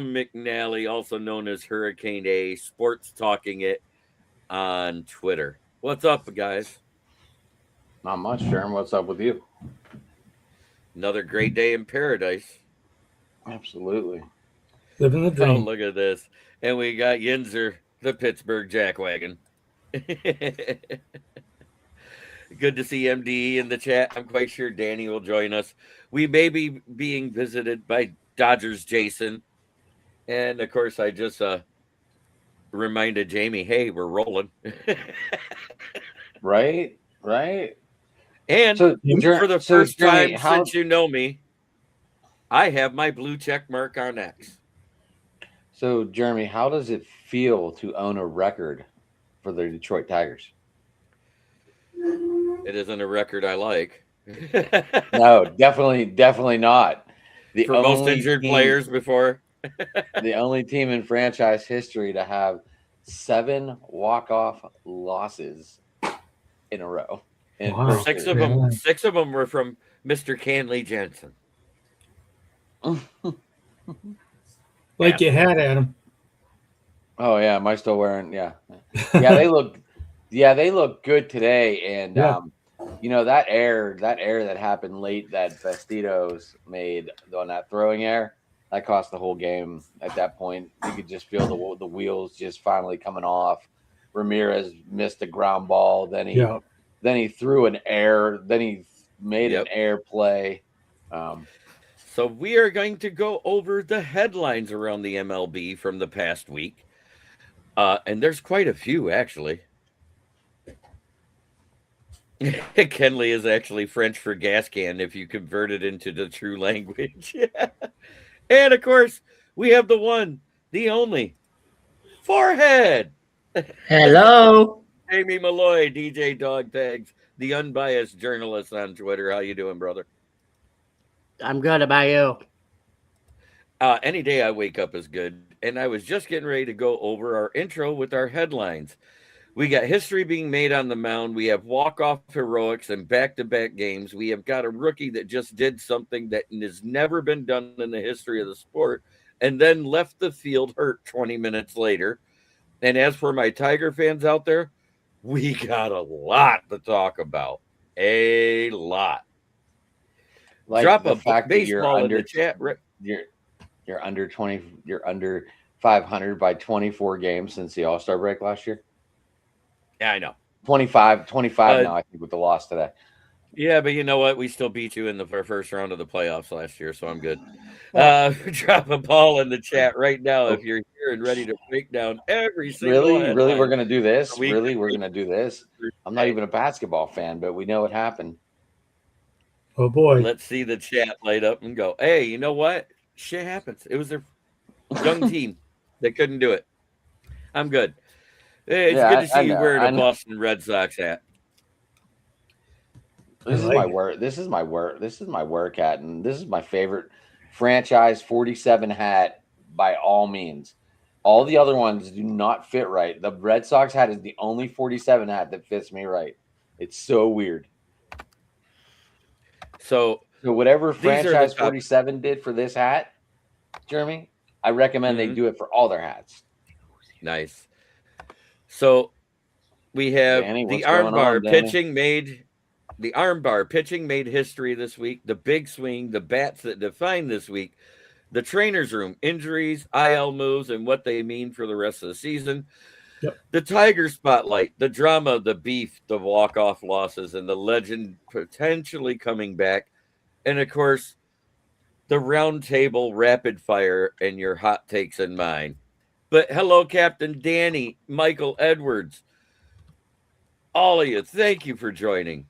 McNally, also known as Hurricane A, sports talking it on Twitter. What's up, guys? Not much, Sherm. What's up with you? Another great day in paradise. Absolutely. Living the Oh, dream. look at this. And we got Yinzer, the Pittsburgh Jackwagon. Good to see MDE in the chat. I'm quite sure Danny will join us. We may be being visited by Dodgers Jason. And of course, I just reminded Jamie, hey, we're rolling. Right? Right? And So, for the so first Jeremy, time how? since you know me, I have my blue check mark on X. So, Jeremy, how does it feel to own a record for the Detroit Tigers? It isn't a record I like. No, definitely not. The For most only injured team, players before. the only team in franchise history to have 7 walk-off losses in a row. In Wow. first Six of division. them, 6 of them were from Mr. Canley Jensen. Like you had, Adam. Oh yeah, am I still wearing? Yeah, yeah. They look good today, and Yeah. that error that happened late that Bastidos made on that throwing error that cost the whole game. At that point, you could just feel the wheels just finally coming off. Ramirez missed a ground ball, then he threw an error, then he made an air play. So we are going to go over the headlines around the MLB from the past week. And there's quite a few, actually. Kenley is actually French for gas can if you convert it into the true language. And of course, we have the one, the only, Forehead. Hello. Jamie Malloy, DJ Dog Tags, the unbiased journalist on Twitter. How you doing, brother? I'm good. About you? Any day I wake up is good. And I was just getting ready to go over our intro with our headlines. We got history being made on the mound. We have walk-off heroics and back-to-back games. We have got a rookie that just did something that has never been done in the history of the sport and then left the field hurt 20 minutes later. And as for my Tiger fans out there, we got a lot to talk about. A lot. Like Drop the a fact that you're baseball in under the chat. you're under 20, you're under 500 by 24 games since the All-Star break last year. Yeah, I know. 25 now, I think, with the loss today. Yeah, but you know what? We still beat you in the first round of the playoffs last year, so I'm good. Drop a ball in the chat right now if you're here and ready to break down every single Really, we're headline. gonna do this. We- Really, we're gonna do this. I'm not even a basketball fan, but we know what happened. Oh boy. Let's see the chat light up and go, hey, you know what? Shit happens. It was their young team. They couldn't do it. I'm good. Hey, it's good to see you wearing a Boston Red Sox hat. This is my work. This is my work. This is my work hat, and this is my favorite franchise 47 hat by all means. All the other ones do not fit right. The Red Sox hat is the only 47 hat that fits me right. It's so weird. So whatever franchise 47 did for this hat, Jeremy, I recommend they do it for all their hats. Nice. So we have Danny, the armbar pitching made. The armbar pitching made history this week. The big swing, the bats that defined this week, the trainer's room, injuries, IL moves, and what they mean for the rest of the season. Yep. The Tiger spotlight, the drama, the beef, the walk-off losses, and the legend potentially coming back. And of course, the round table rapid fire and your hot takes and mine. But hello, Captain Danny, Michael Edwards. All of you, thank you for joining.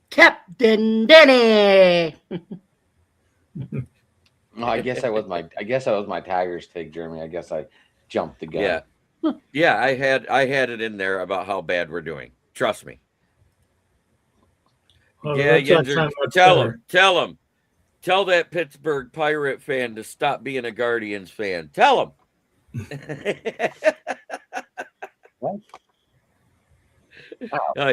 Captain Danny. No, I guess that was my Tigers take, Jeremy. I guess I jumped the gun. Yeah, I had it in there about how bad we're doing. Trust me. Tell him. Tell that Pittsburgh Pirate fan to stop being a Guardians fan. Tell him.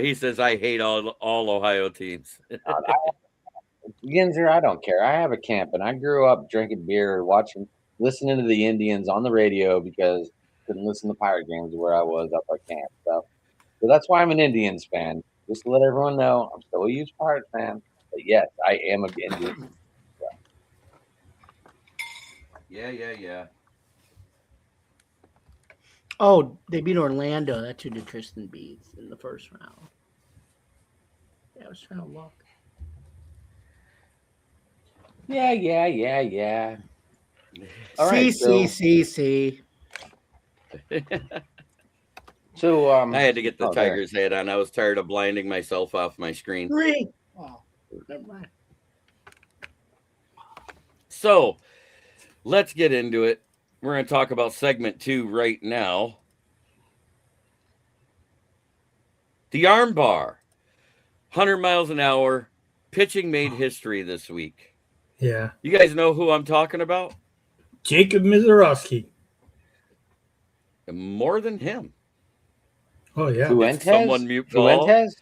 He says, I hate all Ohio teams. Yinzer, I don't care. I have a camp, and I grew up drinking beer, watching listening to the Indians on the radio because I couldn't listen to Pirate games where I was up at camp. So that's why I'm an Indians fan. Just to let everyone know, I'm still a huge Pirate fan. But yes, I am an Indian. Yeah. Oh, they beat Orlando. That's who did Tristan beats in the first round. Yeah, I was trying to look. Yeah. All right, C. So I had to get the there. Tigers head on. I was tired of blinding myself off my screen. 3. Oh, never mind. So let's get into it. We're going to talk about segment 2 right now. The armbar, 100 miles an hour, pitching made history this week. Yeah. You guys know who I'm talking about? Jacob Mizorowski. More than him. Oh, yeah. Fuentes? Someone mute Paul. Fuentes?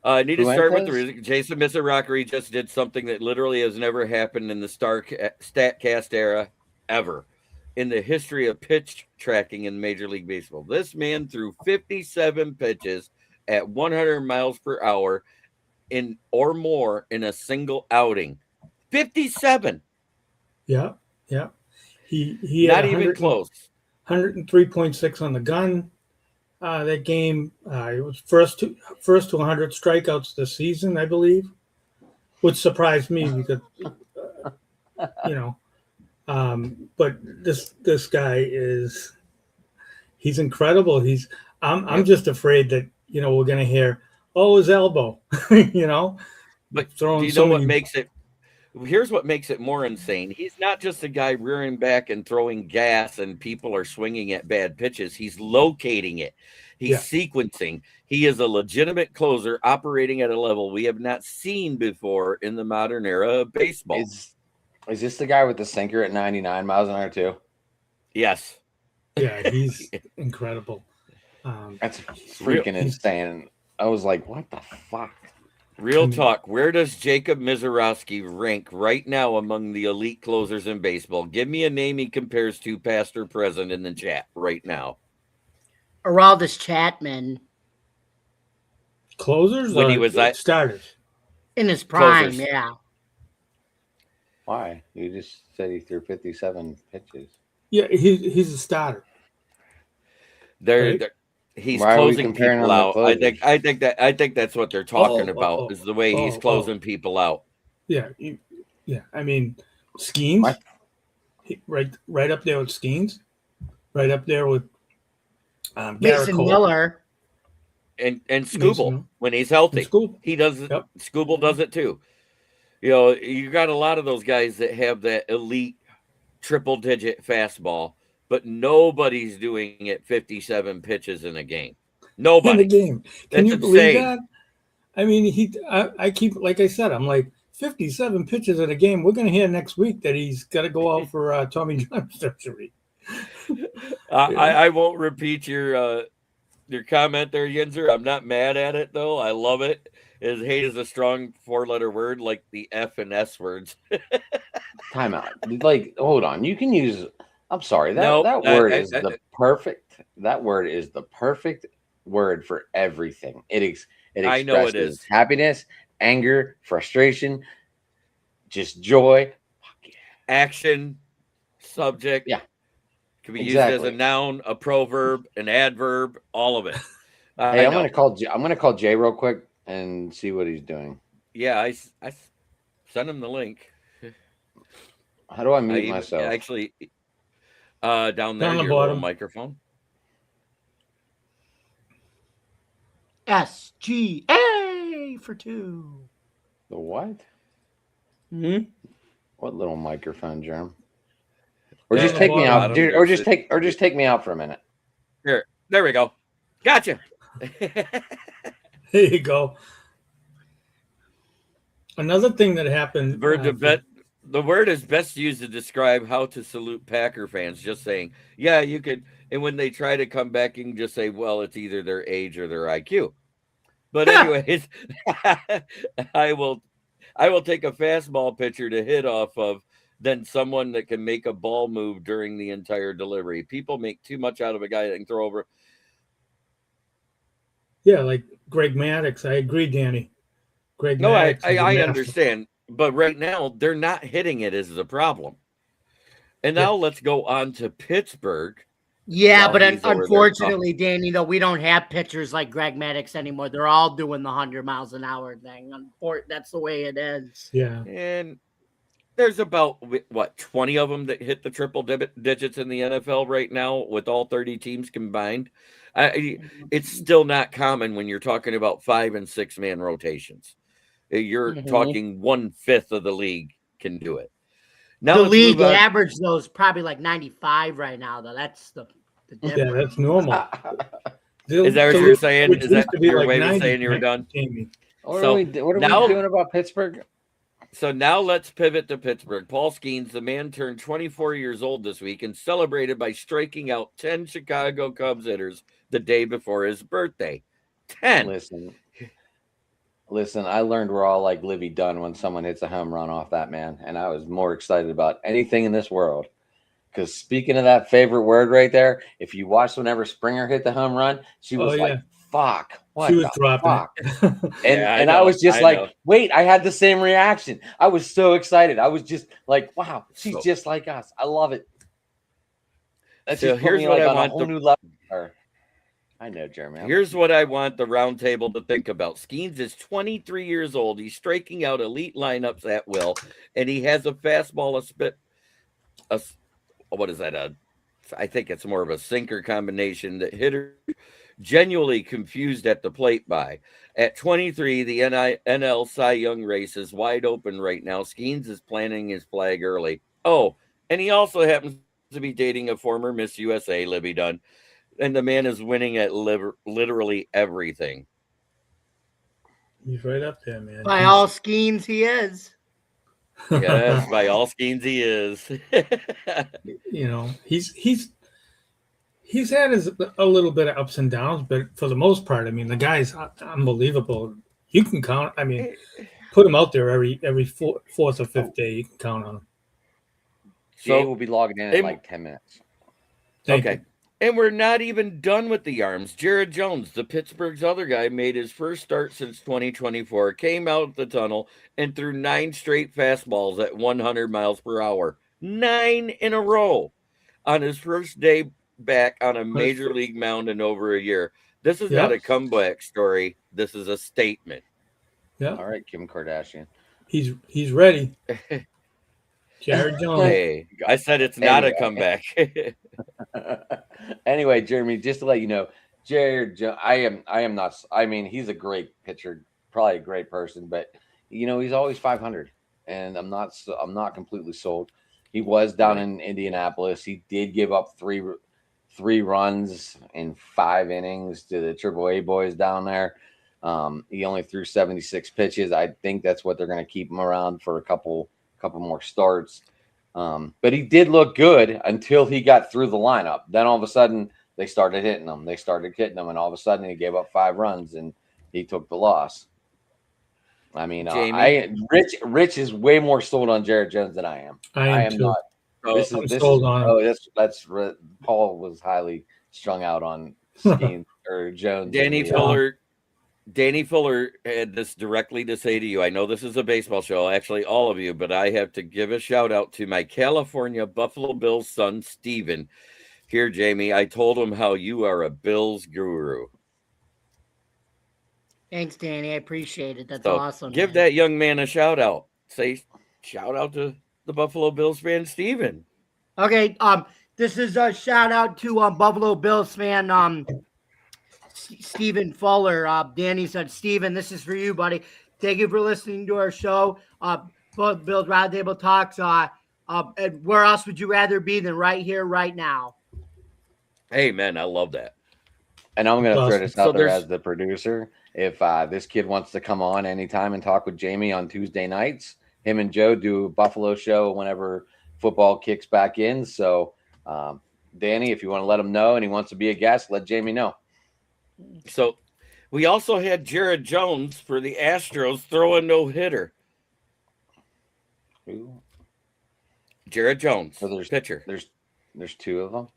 I need to start with the Fuentes? reason. Jason Mizorowski just did something that literally has never happened in the StatCast era ever in the history of pitch tracking in Major League Baseball. This man threw 57 pitches at 100 miles per hour in or more in a single outing. 57. Yeah. He Not had even close. 103.6 on the gun. That game, it was first to 100 strikeouts this season, I believe, which surprised me because, but this guy he's incredible. I'm just afraid that, we're going to hear, his elbow, But do you know what many... makes it? Here's what makes it more insane. He's not just a guy rearing back and throwing gas and people are swinging at bad pitches. He's locating it. He's sequencing. He is a legitimate closer operating at a level we have not seen before in the modern era of baseball. Is this the guy with the sinker at 99 miles an hour too? Yes. Yeah, he's incredible. That's freaking insane. I was like, what the fuck? Real talk. Where does Jacob Mizorowski rank right now among the elite closers in baseball? Give me a name he compares to, past or present, in the chat right now. Aroldis Chapman. Closers When or he was starters? In his prime, Closers. yeah. Why? You just said he threw 57 pitches. Yeah, he's a starter. He's Why are we closing comparing people him to out. closers? I think that's what they're talking about is the way he's closing people out. Yeah. I mean, Skeens, What? right up there with Skeens, right up there with Garrett Mason Cole. Miller. And Scooble Mason, when he's healthy. Scooble. He does it. Yep. Scooble does it too. You got a lot of those guys that have that elite triple digit fastball, but nobody's doing it 57 pitches in a game. Nobody. In the game. Can That's you believe insane. that? I mean, I keep, like I said, I'm like 57 pitches in a game. We're going to hear next week that he's got to go out for Tommy John surgery. I won't repeat your comment there, Yinzer. I'm not mad at it though. I love it. His hate is a strong 4-letter word, like the F and S words. Timeout. Like, hold on. You can use. I'm sorry. That Nope, word is the perfect. That word is the perfect word for everything. It expresses I know it is. happiness, anger, frustration, just joy. Action, subject. Yeah. Can be used as a noun, a proverb, an adverb, all of it. Hey, I'm gonna call Jay real quick and see what he's doing. Yeah, I sent him the link. How do I mute myself? Actually, down there, Down the your little bottom. microphone. SGA for 2. The what? Hmm? What little microphone, Germ? Or Down just the take me bottom. out, dude. Or just take me out for a minute. Here, there we go. Gotcha. There you go. Another thing that happened. The word is best used to describe how to salute Packer fans. Just saying, yeah, you could. And when they try to come back, you can just say, well, it's either their age or their IQ. But anyways, I will take a fastball pitcher to hit off of than someone that can make a ball move during the entire delivery. People make too much out of a guy that can throw over. Yeah, like Greg Maddox. I agree, Danny. Greg No, Maddox is a I master. understand, but right now they're not hitting it is the problem. And Yeah. now let's go on to Pittsburgh. Yeah, While but he's over there unfortunately, Danny, though, we don't have pitchers like Greg Maddox anymore. They're all doing the 100 miles an hour thing. That's the way it is. Yeah. And there's about, what, 20 of them that hit the triple digits in the NFL right now with all 30 teams combined. It's still not common when you're talking about 5 and 6 man rotations. You're talking 1/5 of the league can do it. Now the league average, though, is probably like 95 right now, though. That's the difference. Yeah, that's normal. Is that what you're saying? Which Is that used to be your like way of 90, saying you were done? Jamie. What So are we now- doing about Pittsburgh? So now let's pivot to Pittsburgh. Paul Skeens, the man turned 24 years old this week and celebrated by striking out 10 Chicago Cubs hitters the day before his birthday. 10. Listen, I learned we're all like Livy Dunn when someone hits a home run off that man. And I was more excited about anything in this world. Because speaking of that favorite word right there, if you watched whenever Springer hit the home run, she was like, fuck. What She was the dropping fuck? it. And I was just like, wait, I had the same reaction. I was so excited. I was just like, wow, she's just like us. I love it. That's So just put here's me what like I on want a whole the- new level. I know, Jeremy. Here's what I want the round table to think about. Skeens is 23 years old. He's striking out elite lineups at will, and he has a fastball, what is that? I think it's more of a sinker combination that hitters genuinely confused at the plate by. At 23, the NL Cy Young race is wide open right now. Skeens is planting his flag early. Oh, and he also happens to be dating a former Miss USA, Libby Dunn. And the man is winning at literally everything. He's right up there, man. By all Skeens, he is. Yes, by all Skeens he is. You know, he's had a little bit of ups and downs, but for the most part, I mean, the guy's unbelievable. You can count. I mean, put him out there every fourth or fifth day. You can count on him. Jay will be logging in in like 10 minutes. Thank Okay. you. And we're not even done with the arms. Jared Jones, the Pittsburgh's other guy, made his first start since 2024, came out the tunnel and threw 9 straight fastballs at 100 miles per hour. 9 in a row on his first day back on a major league mound in over a year. This is not a comeback story. This is a statement. Yeah. All right, Kim Kardashian. He's ready. Jared Jones. Hey, I said it's not a comeback. Anyway, Jeremy, just to let you know, Jared, I am not. I mean, he's a great pitcher, probably a great person, but you know, he's always 500, and I'm not completely sold. He was down in Indianapolis. He did give up three runs in 5 innings to the AAA boys down there. He only threw 76 pitches. I think that's what they're going to keep him around for a couple more starts. But he did look good until he got through the lineup. Then all of a sudden they started hitting him. And all of a sudden he gave up 5 runs and he took the loss. I mean, Rich is way more sold on Jared Jones than I am. I am too. not. I'm sold on him. Oh, that's Paul was highly strung out on Skeens or Jones. Danny Fuller had this directly to say to you. I know this is a baseball show, actually all of you, but I have to give a shout out to my California Buffalo Bills son, Steven. Here, Jamie, I told him how you are a Bills guru. Thanks, Danny. I appreciate it. That's So awesome. give that young man a shout out. Say shout out to the Buffalo Bills fan, Steven. Okay. This is a shout out to Buffalo Bills fan Stephen Fuller. Danny said, Steven, this is for you, buddy. Thank you for listening to our show. Bills Roundtable Talks. And where else would you rather be than right here, right now? Hey, man, I love that. And I'm going to throw this out there there's- as the producer. If this kid wants to come on anytime and talk with Jamie on Tuesday nights, him and Joe do a Buffalo show whenever football kicks back in. So, Danny, if you want to let him know and he wants to be a guest, let Jamie know. So we also had Jared Jones for the Astros throw a no-hitter. Jared Jones, So pitcher. There's two of them.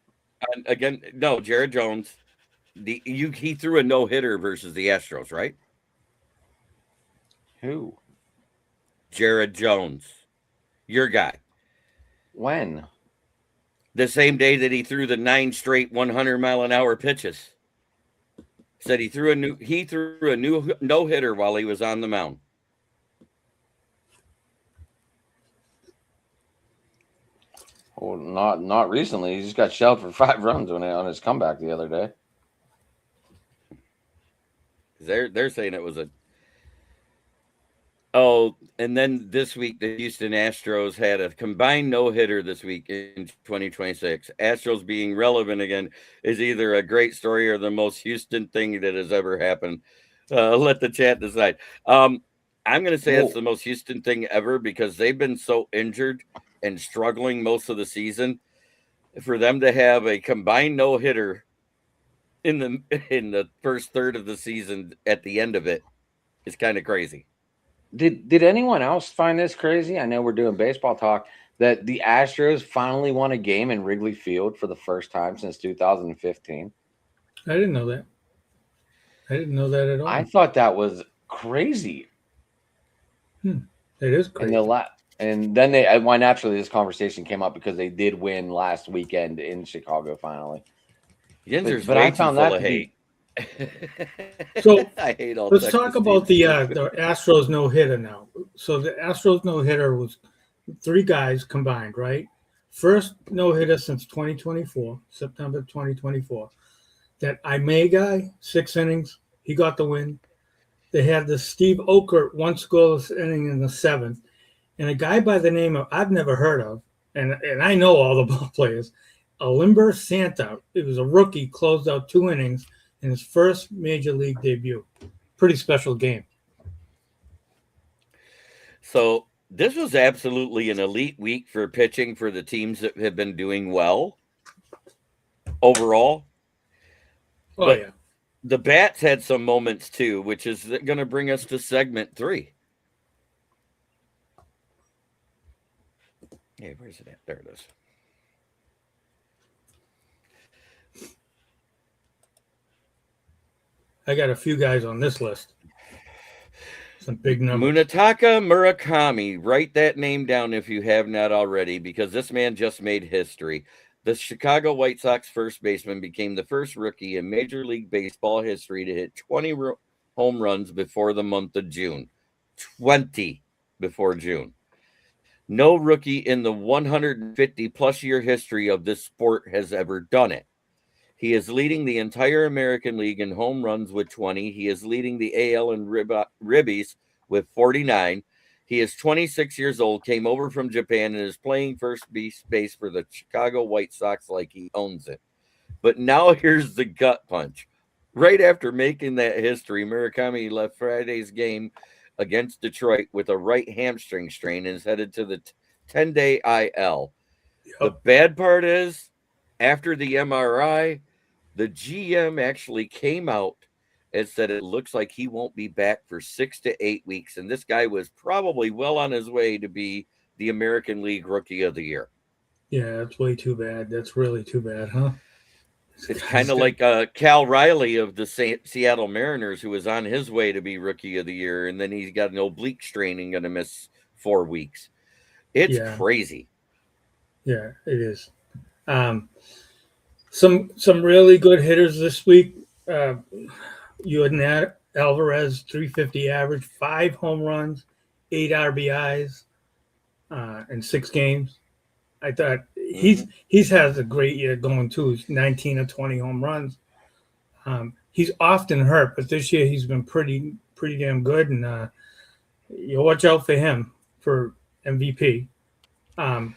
And again, no, Jared Jones. He threw a no-hitter versus the Astros, right? Who? Jared Jones, your guy. When? The same day that he threw the 9 straight 100-mile-an-hour pitches. Said he threw a new no-hitter while he was on the mound. Well, not recently. He just got shelled for 5 runs on his comeback the other day. They're saying it was a. Oh, and then this week the Houston Astros had a combined no-hitter this week in 2026. Astros being relevant again is either a great story or the most Houston thing that has ever happened. Let the chat decide. I'm going to say it's the most Houston thing ever because they've been so injured and struggling most of the season. For them to have a combined no-hitter in the first third of the season at the end of it is kind of crazy. Did anyone else find this crazy? I know we're doing baseball talk, that the Astros finally won a game in Wrigley Field for the first time since 2015. I didn't know that. I didn't know that at all. I thought that was crazy. It is crazy. And then why naturally this conversation came up because they did win last weekend in Chicago finally. Yinzer's But way I found too full that of to be- hate. So I hate all. let's Texas talk about the Astros no hitter now. So the Astros no hitter was 3 guys combined, right? First no hitter since 2024, September 2024. That Aimee guy, 6 innings, he got the win. They had the Steve Okert 1 scoreless inning in the 7th, and a guy by the name of I've never heard of, and I know all the ball players, Alimber Santa. It was a rookie, closed out 2 innings in his first major league debut. Pretty special game. So this was absolutely an elite week for pitching for the teams that have been doing well overall. Oh, But yeah. the bats had some moments too, which is going to bring us to segment 3. Hey, where's it at? There it is. I got a few guys on this list. Some big numbers. Munetaka Murakami. Write that name down if you have not already, because this man just made history. The Chicago White Sox first baseman became the first rookie in Major League Baseball history to hit 20 home runs before the month of June. 20 before June. No rookie in the 150-plus year history of this sport has ever done it. He is leading the entire American League in home runs with 20. He is leading the AL in ribbies with 49. He is 26 years old, came over from Japan, and is playing first base for the Chicago White Sox like he owns it. But now here's the gut punch. Right after making that history, Murakami left Friday's game against Detroit with a right hamstring strain and is headed to the 10-day IL. Yep. The bad part is, after the MRI, the GM actually came out and said it looks like he won't be back for 6 to 8 weeks. And this guy was probably well on his way to be the American League Rookie of the Year. Yeah, that's way too bad. That's really too bad, huh? It's kind of like Cal Riley of the Seattle Mariners, who was on his way to be Rookie of the Year, and then he's got an oblique strain and going to miss 4 weeks. It's crazy. Yeah, it is. Some really good hitters this week. You had Alvarez, 350 average, 5 home runs, 8 RBIs in 6 games. I thought he's has a great year going too. He's 19 or 20 home runs. He's often hurt, but this year he's been pretty damn good, and you watch out for him for MVP. And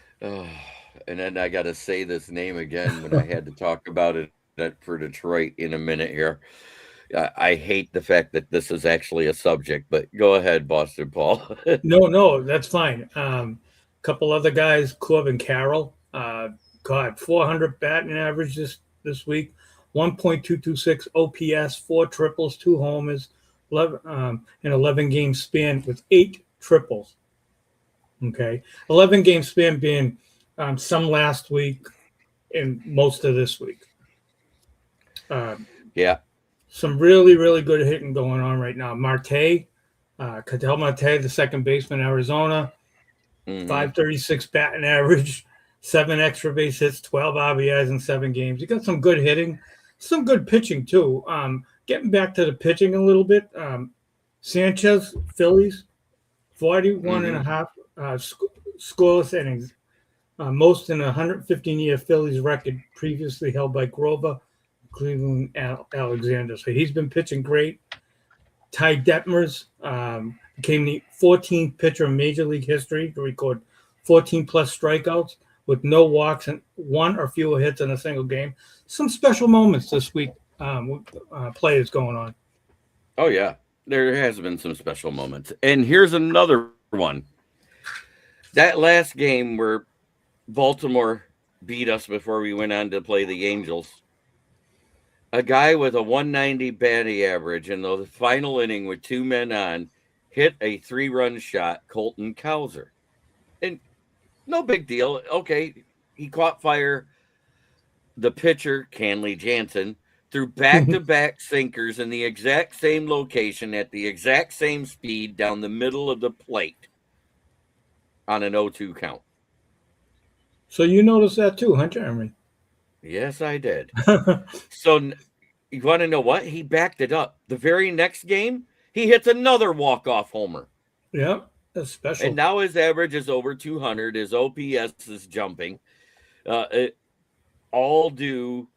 then I got to say this name again when I had to talk about it for Detroit in a minute here. I hate the fact that this is actually a subject, but go ahead, Boston Paul. No, that's fine. Couple other guys, Corbin Carroll, got 400 batting average this week, 1.226 OPS, 4 triples, 2 homers, 11 game span with 8 triples. Okay, 11 game span being some last week, and most of this week. Yeah. Some really, really good hitting going on right now. Marte, Ketel Marte, the second baseman, Arizona, Mhm. 536 batting average, 7 extra base hits, 12 RBIs in 7 games. You got some good hitting, some good pitching too. Getting back to the pitching a little bit, Sanchez, Phillies, 41 and a half scoreless innings, most in a 115-year Phillies record previously held by Grover Cleveland Alexander. So he's been pitching great. Ty Detmers became the 14th pitcher in Major League history to record 14 plus strikeouts with no walks and 1 or fewer hits in a single game. Some special moments this week with players going on. Oh, yeah. There has been some special moments. And here's another one. That last game where Baltimore beat us before we went on to play the Angels. A guy with a 190 batting average in the final inning with 2 men on hit a 3-run shot, Colton Cowser. And no big deal. Okay, he caught fire. The pitcher, Kenley Jansen, threw back-to-back sinkers in the exact same location at the exact same speed down the middle of the plate on an 0-2 count. So you noticed that too, huh, Jeremy? Yes, I did. So you want to know what? He backed it up. The very next game, he hits another walk-off homer. Yeah, that's special. And now his average is over 200. His OPS is jumping. All due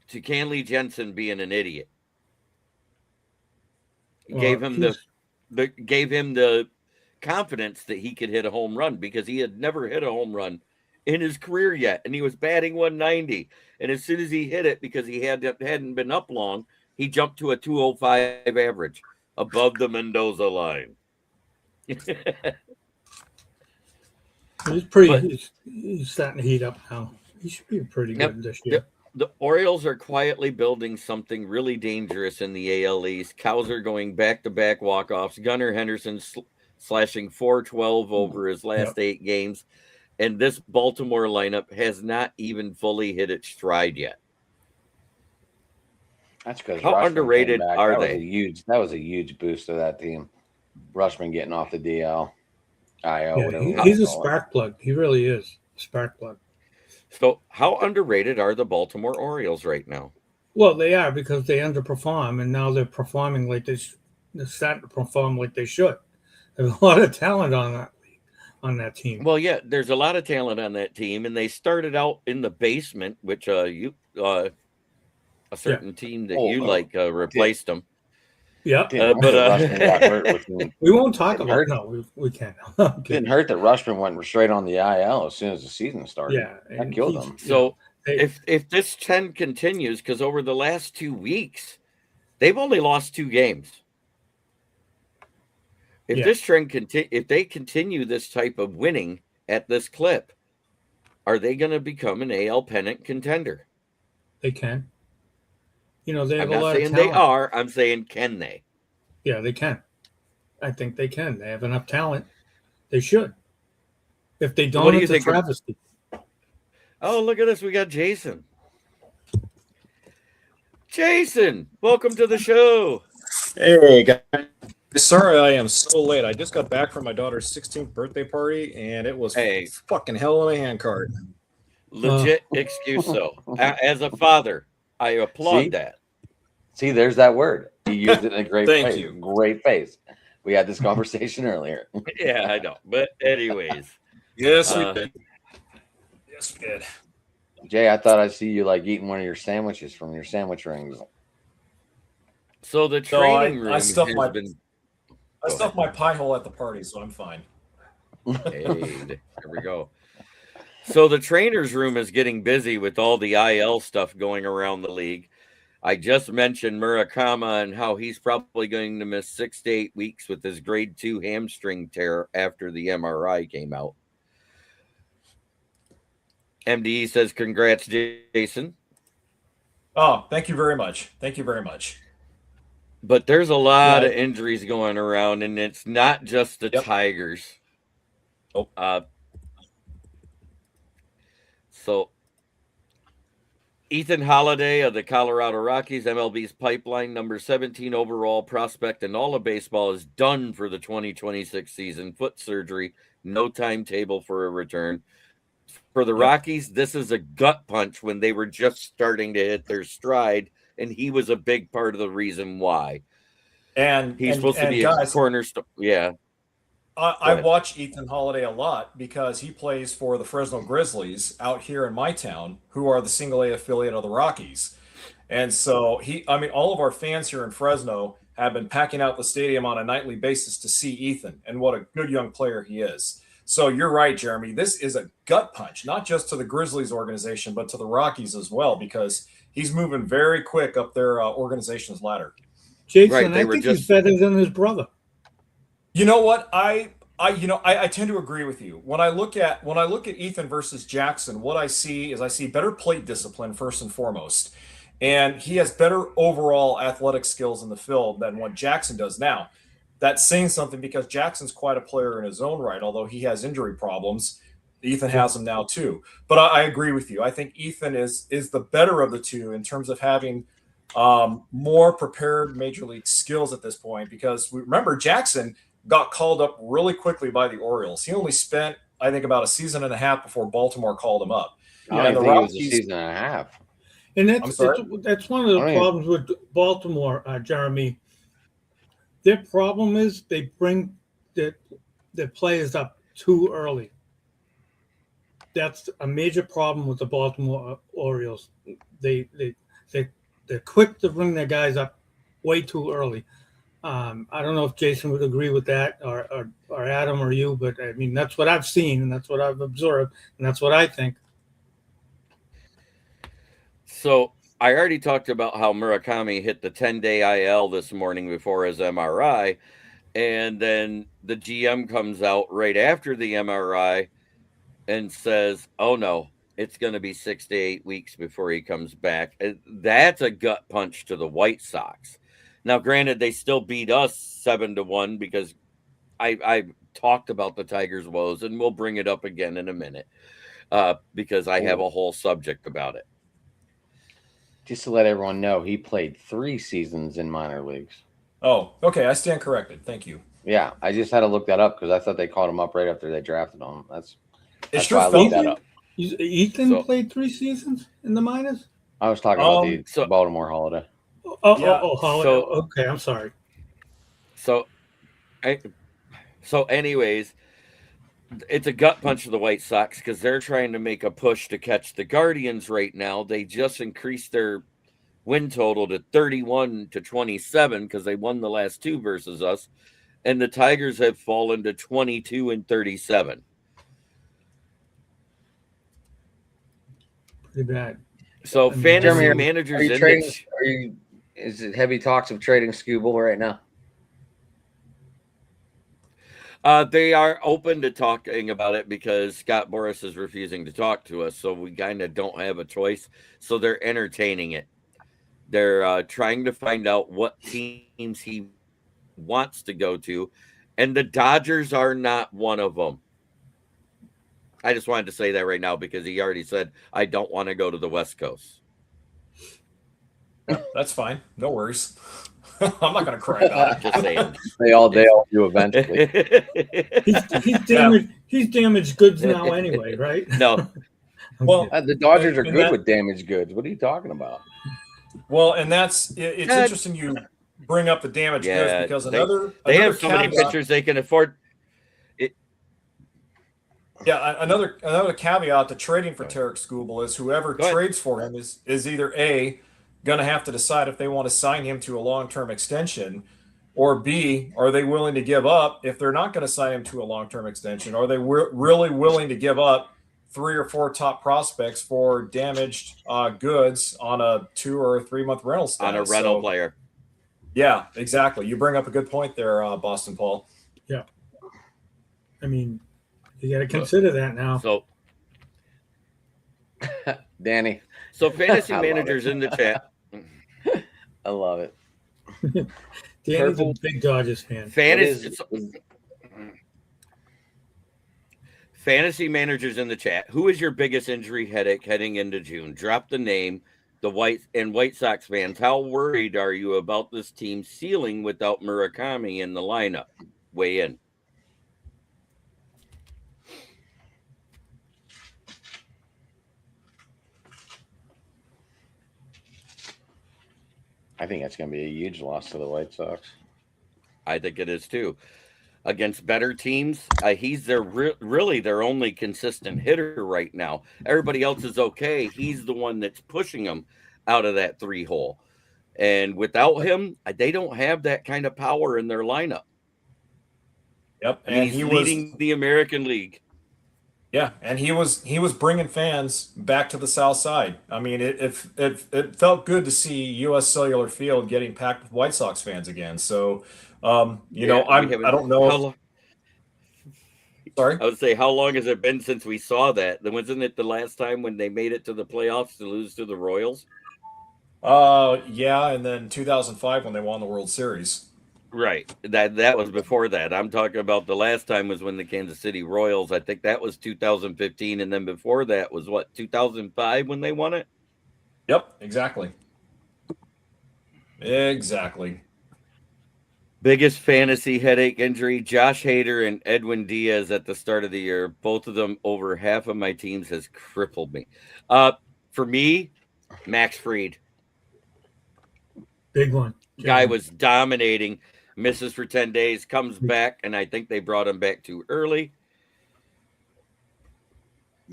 to Kenley Jansen being an idiot. Gave him the confidence that he could hit a home run because he had never hit a home run in his career yet, and he was batting 190. And as soon as he hit it, because he hadn't been up long, he jumped to a 205 average above the Mendoza line. He's starting to heat up now. He should be pretty good this year. The Orioles are quietly building something really dangerous in the AL East. Cowser going back-to-back walk-offs. Gunnar Henderson slashing 412 over his last 8 games. And this Baltimore lineup has not even fully hit its stride yet. That's because how underrated are they? That was a huge boost to that team. Rushman getting off the DL. He's a spark plug. He really is a spark plug. So how underrated are the Baltimore Orioles right now? Well, they are because they underperform, and now they're performing like they're starting to perform like they should. There's a lot of talent on that team. Well, yeah, there's a lot of talent on that team, and they started out in the basement, which a certain team that replaced them. Yeah, we won't talk about it. No, we can't. Didn't hurt that Rushman went straight on the IL as soon as the season started. Yeah, that killed him. So if this trend continues, because over the last 2 weeks, they've only lost 2 games. If this trend if they continue this type of winning at this clip, are they going to become an AL pennant contender? They can. They have I'm a not lot saying of talent. they are. I'm saying can they? Yeah, they can. I think they can. They have enough talent. They should. If they don't, it's a travesty. Oh, look at this. We got Jason. Jason, welcome to the show. Hey, guys. Sorry I am so late. I just got back from my daughter's 16th birthday party, and it was fucking hell in a handcart. Legit excuse, though. As a father, I applaud that. See, there's that word. You used it in a great Thank face. you. Great face. We had this conversation earlier. Yeah, I know. But anyways. Yes, we did. Yes, we did. Jay, I thought I'd see you like eating one of your sandwiches from your sandwich rings. So the training room I stuffed has my been... I stuffed my pie hole at the party, so I'm fine. Hey, there we go. So the trainer's room is getting busy with all the IL stuff going around the league. I just mentioned Murakama and how he's probably going to miss 6 to 8 weeks with his grade 2 hamstring tear after the MRI came out. MDE says, congrats, Jason. Oh, thank you very much. Thank you very much. But there's a lot of injuries going around, and it's not just the Tigers. Nope. So Ethan Holiday of the Colorado Rockies, MLB's pipeline, number 17 overall prospect in all of baseball, is done for the 2026 season. Foot surgery, no timetable for a return. For the Rockies, this is a gut punch when they were just starting to hit their stride, and he was a big part of the reason why. And he's supposed to be a cornerstone. Yeah. I watch Ethan Holiday a lot because he plays for the Fresno Grizzlies out here in my town, who are the single A affiliate of the Rockies. And so all of our fans here in Fresno have been packing out the stadium on a nightly basis to see Ethan, and what a good young player he is. So you're right, Jeremy. This is a gut punch, not just to the Grizzlies organization, but to the Rockies as well, because he's moving very quick up their organization's ladder. Jason, I think he's better than his brother. You know what? I tend to agree with you. When I look at Ethan versus Jackson, what I see better plate discipline first and foremost. And he has better overall athletic skills in the field than what Jackson does now. That's saying something because Jackson's quite a player in his own right, although he has injury problems. Ethan has them now too. But I agree with you. I think Ethan is the better of the two in terms of having more prepared major league skills at this point, because remember, Jackson got called up really quickly by the Orioles. He only spent, I think, about a season and a half before Baltimore called him up. I think it was a season and a half. And that's one of the problems with Baltimore, Jeremy. Their problem is they bring their players up too early. That's a major problem with the Baltimore Orioles. They're quick to bring their guys up way too early. I don't know if Jason would agree with that, or Adam, or you, but I mean, that's what I've seen, and that's what I've observed, and that's what I think. So I already talked about how Murakami hit the 10-day IL this morning before his MRI, and then the GM comes out right after the MRI and says, "Oh no, it's going to be 6 to 8 weeks before he comes back." That's a gut punch to the White Sox. Now, granted, they still beat us 7-1 because I talked about the Tigers' woes, and we'll bring it up again in a minute because I have a whole subject about it. Just to let everyone know, he played 3 seasons in minor leagues. Oh, okay. I stand corrected. Thank you. Yeah, I just had to look that up because I thought they called him up right after they drafted him. That's sure why I looked that up. Ethan played 3 seasons in the minors? I was talking about the Baltimore Holiday. Holiday. Okay, I'm sorry. So anyways, it's a gut punch to the White Sox because they're trying to make a push to catch the Guardians right now. They just increased their win total to 31-27 because they won the last 2 versus us, and the Tigers have fallen to 22-37. Pretty bad. So fantasy managers are you trading, is it heavy talks of trading Skubal right now? They are open to talking about it because Scott Boras is refusing to talk to us, so we kind of don't have a choice. So they're entertaining it. They're trying to find out what teams he wants to go to, and the Dodgers are not one of them. I just wanted to say that right now because he already said, I don't want to go to the West Coast. That's fine. No worries. I'm not going to cry about it. Just saying. They all do eventually. He's damaged goods now anyway, right? No. Well, the Dodgers are good with damaged goods. What are you talking about? Well, and it's interesting you bring up the damaged goods because they have so many pitchers they can afford. Yeah, another caveat to trading for Tarik Skubal is whoever trades for him is either A, going to have to decide if they want to sign him to a long-term extension, or B, are they willing to give up, if they're not going to sign him to a long-term extension, are they really willing to give up 3 or 4 top prospects for damaged goods on a 2 or 3 month rental status? On a rental player. Yeah, exactly. You bring up a good point there, Boston Paul. Yeah. I mean, you got to consider that now. So, Danny. So fantasy managers in the chat. I love it. Danny's a big Dodgers fan. fantasy managers in the chat, who is your biggest injury headache heading into June? Drop the name. The White Sox fans, how worried are you about this team ceiling without Murakami in the lineup? Weigh in. I think that's going to be a huge loss to the White Sox. I think it is too. Against better teams, he's really their only consistent hitter right now. Everybody else is okay. He's the one that's pushing them out of that 3-hole. And without him, they don't have that kind of power in their lineup. Yep, I mean, and he's leading the American League. Yeah, and he was bringing fans back to the South Side. I mean, it felt good to see U.S. Cellular Field getting packed with White Sox fans again. So, I don't know. Sorry, I would say, how long has it been since we saw that? Wasn't it the last time when they made it to the playoffs to lose to the Royals? Yeah, and then 2005 when they won the World Series. Right. That was before that. I'm talking about the last time was when the Kansas City Royals, I think that was 2015, and then before that was 2005 when they won it? Yep, exactly. Exactly. Biggest fantasy headache injury, Josh Hader and Edwin Diaz at the start of the year. Both of them over half of my teams has crippled me. For me, Max Fried. Big one. Guy was dominating, misses for 10 days, comes back, and I think they brought him back too early.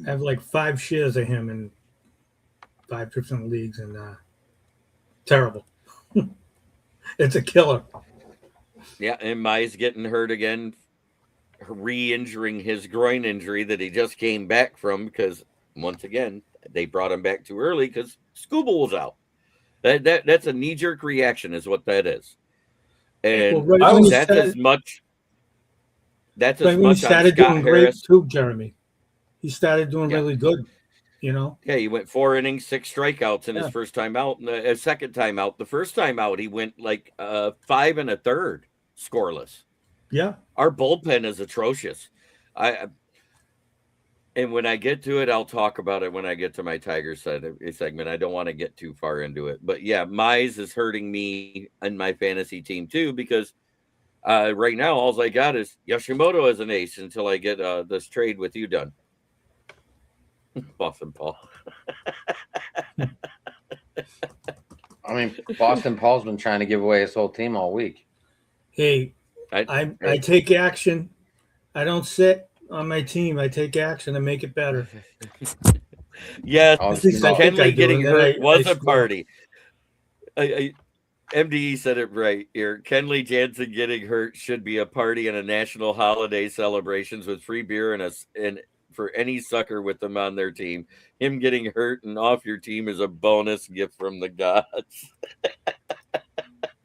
I have like 5 shares of him in 5 different leagues, and terrible. It's a killer. Yeah, and Mai's getting hurt again, re-injuring his groin injury that he just came back from because, once again, they brought him back too early because Scooble was out. That's a knee-jerk reaction is what that is. And that's as much on started Scott doing Harris. Great too, Jeremy. He started doing really good, Yeah, he went 4 innings, 6 strikeouts in his first time out. And his second time out. The first time out, he went like 5 1/3 scoreless. Yeah. Our bullpen is atrocious. And when I get to it, I'll talk about it when I get to my Tigers segment. I don't want to get too far into it. But yeah, Mize is hurting me and my fantasy team too, because right now, all I got is Yoshimoto as an ace until I get this trade with you done. Boston Paul. I mean, Boston Paul's been trying to give away his whole team all week. Hey, I take action. I don't sit on my team. I take action and make it better. Yes, Oh, Kenley getting hurt was a score. party. MDE said it right here. Kenley Jansen getting hurt should be a party and a national holiday celebrations with free beer and for any sucker with them on their team. Him getting hurt and off your team is a bonus gift from the gods.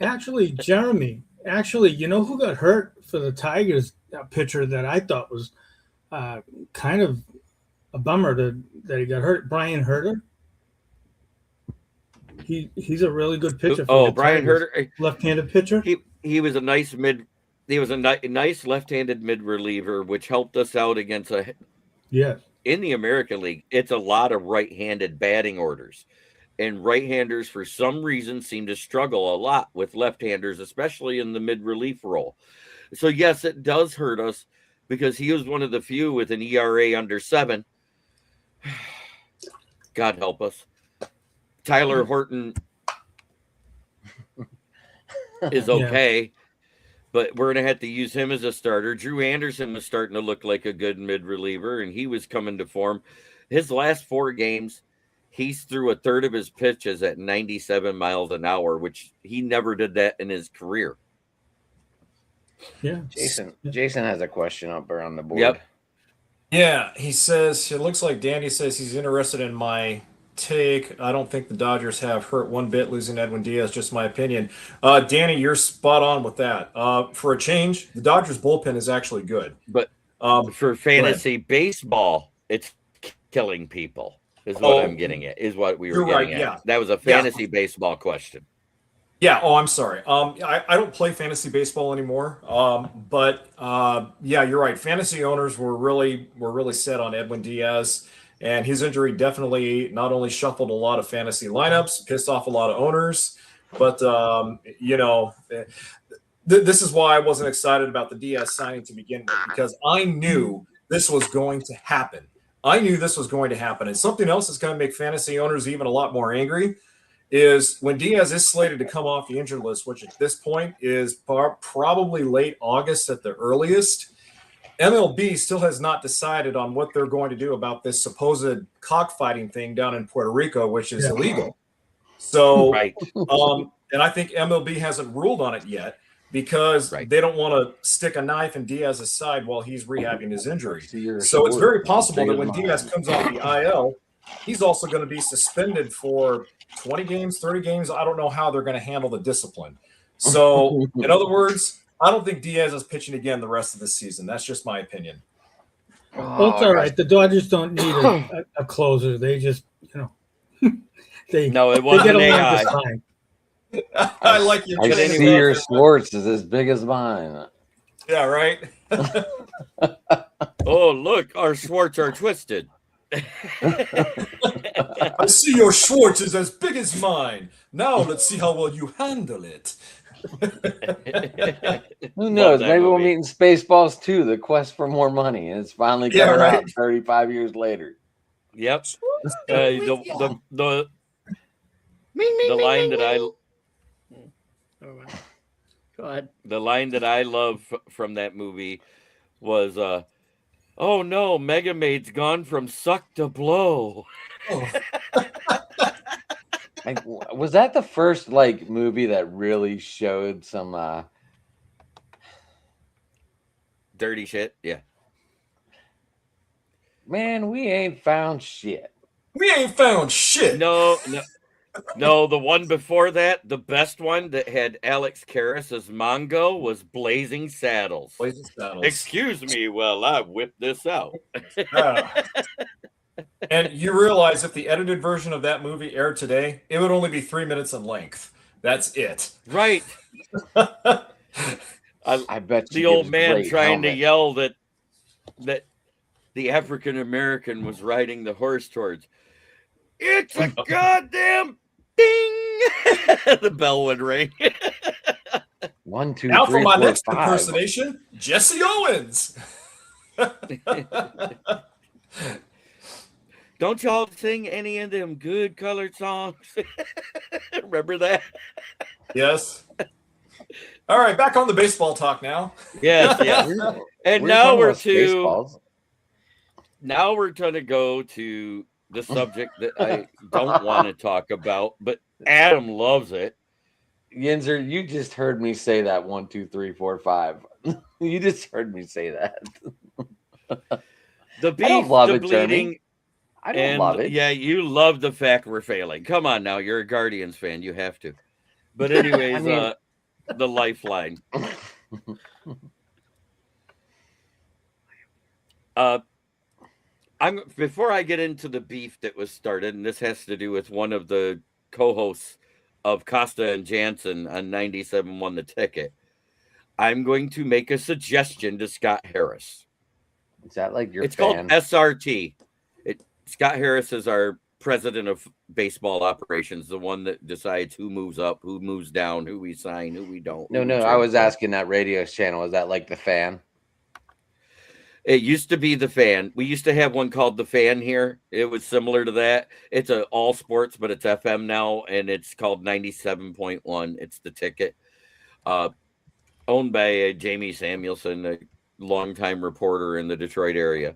Actually, Jeremy, you know who got hurt for the Tigers? A pitcher that I thought was kind of a bummer that he got hurt. Brian Herter. He's a really good pitcher. Oh, Brian Herter, left-handed pitcher. He was a nice nice left-handed mid reliever, which helped us out against in the American League. It's a lot of right-handed batting orders, and right-handers for some reason seem to struggle a lot with left-handers, especially in the mid relief role. So yes, it does hurt us because he was one of the few with an ERA under 7. God help us. Tyler Horton is okay, but we're going to have to use him as a starter. Drew Anderson was starting to look like a good mid reliever, and he was coming to form. His last 4 games, he's threw a third of his pitches at 97 miles an hour, which he never did that in his career. Yeah. Jason has a question up there on the board. Yep. Yeah, he says, it looks like Danny says he's interested in my take. I don't think the Dodgers have hurt one bit losing Edwin Diaz, just my opinion. Danny, you're spot on with that. For a change, the Dodgers bullpen is actually good. But for fantasy baseball, it's killing people, is what I'm getting at, is what we were getting at. Yeah. That was a fantasy baseball question. Yeah. Oh, I'm sorry. I don't play fantasy baseball anymore. But yeah, you're right. Fantasy owners were really set on Edwin Diaz, and his injury definitely not only shuffled a lot of fantasy lineups, pissed off a lot of owners, but this is why I wasn't excited about the Diaz signing to begin with, because I knew this was going to happen. I knew this was going to happen, and something else that's going to make fantasy owners even a lot more angry is when Diaz is slated to come off the injured list, which at this point is probably late August at the earliest. MLB still has not decided on what they're going to do about this supposed cockfighting thing down in Puerto Rico, which is illegal. So, Right. and I think MLB hasn't ruled on it yet because Right. they don't want to stick a knife in Diaz's side while he's rehabbing his injury. See, So it's very possible big that as when mine. Diaz comes off the IL, he's also going to be suspended for 20 games, 30 games. I don't know how they're going to handle the discipline. So, in other words, I don't think Diaz is pitching again the rest of the season. That's just my opinion. Well, it's all right. The Dodgers don't need a closer. They just, they No, it they wasn't get along AI. just fine. I like your I But see your anyway. Schwartz is as big as mine. Yeah, right. Oh, look, our Schwartz are twisted. I see your Schwartz is as big as mine. Now let's see how well you handle it. Who knows? that Maybe we'll movie. meet in Spaceballs 2, The Quest for More Money, and it's finally Yeah, coming right. out 35 years later. Yep. With The you. Me, the line that I All right. Go ahead. the line that I love from that movie was oh no, Mega Maid's gone from suck to blow. Oh, Like, was that the first movie that really showed some? Dirty shit. Yeah. Man, we ain't found shit. we ain't found shit. No, the one before that, the best one that had Alex Karras as Mongo was Blazing Saddles. Blazing Saddles. Excuse me while I whip this out. Ah. And you realize if the edited version of that movie aired today, it would only be 3 minutes in length. That's it. Right. I bet you The old gives man great trying to helmet. yell that the African American was riding the horse towards. It's a goddamn ding. The bell would ring. 1, 2, Now 3, for my 4, next 5. impersonation, Jesse Owens. Don't y'all sing any of them good colored songs? Remember that? Yes. All right, back on the baseball talk now. Yes, yes. And We're now talking we're about to Spaceballs. now we're gonna go to the subject that I don't want to talk about, but Adam loves it. Yinzer, you just heard me say that 1, 2, 3, 4, 5. You just heard me say that. The I don't beef, love the it, Jeremy. bleeding, I don't and love it. yeah, you love the fact we're failing. Come on now, you're a Guardians fan, you have to. But anyways, I mean- the lifeline. I'm before I get into the beef that was started, and this has to do with one of the co-hosts of Costa and Jansen on 97 Won the Ticket. I'm going to make a suggestion to Scott Harris. Is that like your It's fan? called SRT. Scott Harris is our president of baseball operations, the one that decides who moves up, who moves down, who we sign, who we don't. No, who we I was trade for. asking that radio channel. Is that like the fan? It used to be the Fan. We used to have one called the Fan here. It was similar to that. It's a all sports, but it's FM now, and it's called 97.1. It's the Ticket. Owned by Jamie Samuelson, a longtime reporter in the Detroit area.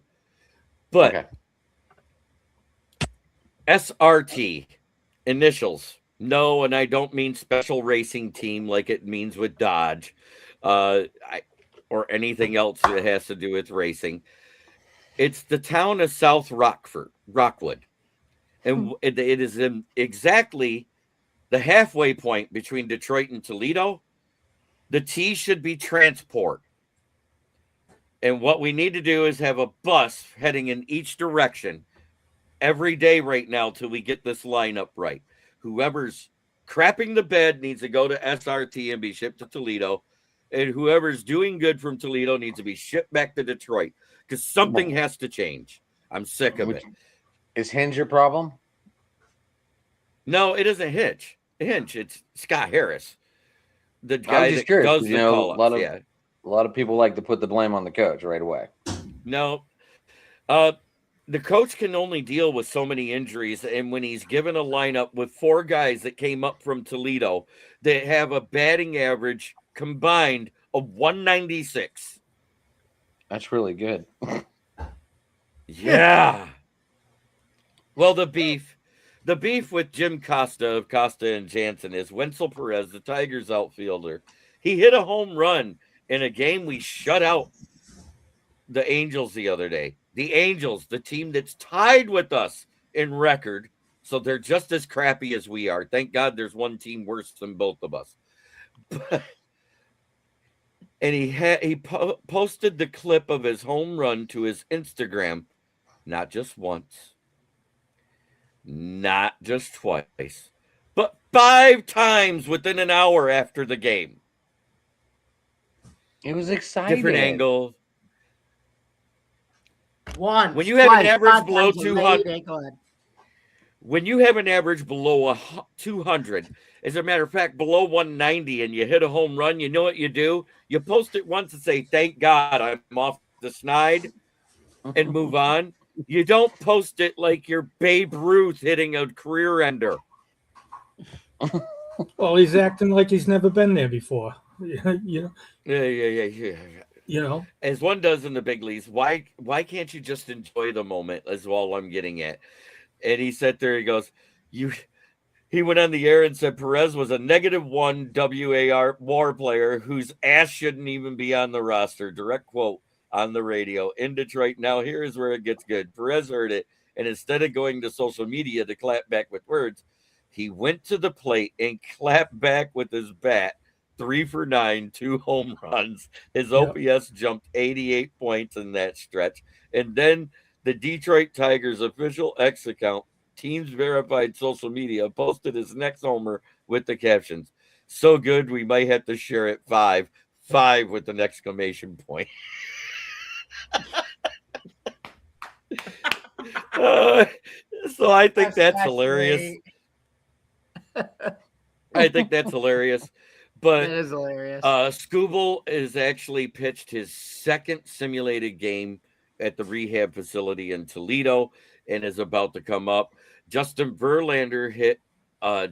But Okay. SRT, initials. No, and I don't mean special racing team like it means with Dodge. Or anything else that has to do with racing. It's the town of South Rockwood. And it is in exactly the halfway point between Detroit and Toledo. The T should be transport. And what we need to do is have a bus heading in each direction every day right now till we get this lineup right. Whoever's crapping the bed needs to go to SRT and be shipped to Toledo. And whoever's doing good from Toledo needs to be shipped back to Detroit because something has to change. I'm sick of it. Is Hinge your problem? No, it isn't Hinch. It's Scott Harris, the I was guy just that curious, does you the know, call-ups. a lot of people like to put the blame on the coach right away. No, the coach can only deal with so many injuries, and when he's given a lineup with 4 guys that came up from Toledo that have a batting average combined of 196. That's really good. Yeah. Well, the beef with Jim Costa of Costa and Jansen is Wenzel Perez, the Tigers outfielder. He hit a home run in a game we shut out the Angels the other day. The Angels, the team that's tied with us in record, so they're just as crappy as we are. Thank God there's one team worse than both of us. And he posted the clip of his home run to his Instagram, not just once, not just twice, but 5 times within an hour after the game. It was exciting. Different angle. Once, When you have an twice, average 5 below times, 200 lady, go ahead. when you have an average below 200, as a matter of fact, below 190, and you hit a home run, you know what you do? You post it once and say, "Thank God I'm off the snide," and move on. You don't post it like you're Babe Ruth hitting a career ender. Well, he's acting like he's never been there before. You Yeah. know, As one does in the big leagues. Why can't you just enjoy the moment? Is all I'm getting at. And he sat there. He goes, He went on the air and said Perez was a -1 WAR player whose ass shouldn't even be on the roster. Direct quote on the radio in Detroit. Now here's where it gets good. Perez heard it, and instead of going to social media to clap back with words, he went to the plate and clapped back with his bat. 3 for 9, 2 home runs. His OPS jumped 88 points in that stretch. And then the Detroit Tigers official X account, Teams Verified Social Media, posted his next homer with the captions, "So good we might have to share it 5 with an exclamation point." So I think that's hilarious. I think that's hilarious. But That is hilarious. Skubal is actually pitched his second simulated game at the rehab facility in Toledo and is about to come up. Justin Verlander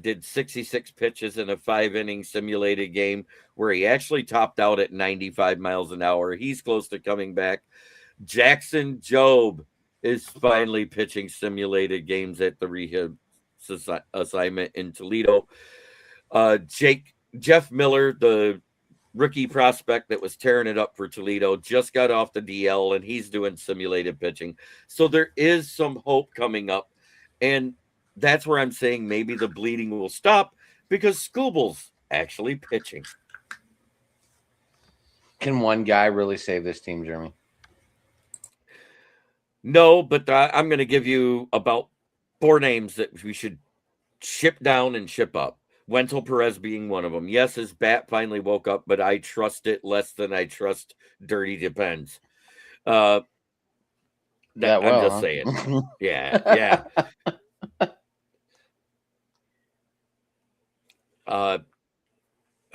did 66 pitches in a 5-inning simulated game where he actually topped out at 95 miles an hour. He's close to coming back. Jackson Jobe is finally pitching simulated games at the rehab assignment in Toledo. Jeff Miller, the rookie prospect that was tearing it up for Toledo, just got off the DL and he's doing simulated pitching. So there is some hope coming up. And that's where I'm saying maybe the bleeding will stop because Skubal's actually pitching. Can one guy really save this team, Jeremy? No, but I'm going to give you about 4 names that we should ship down and ship up. Wenzel Perez being one of them. Yes, his bat finally woke up, but I trust it less than I trust Dirty Depends. I'm just saying. Yeah.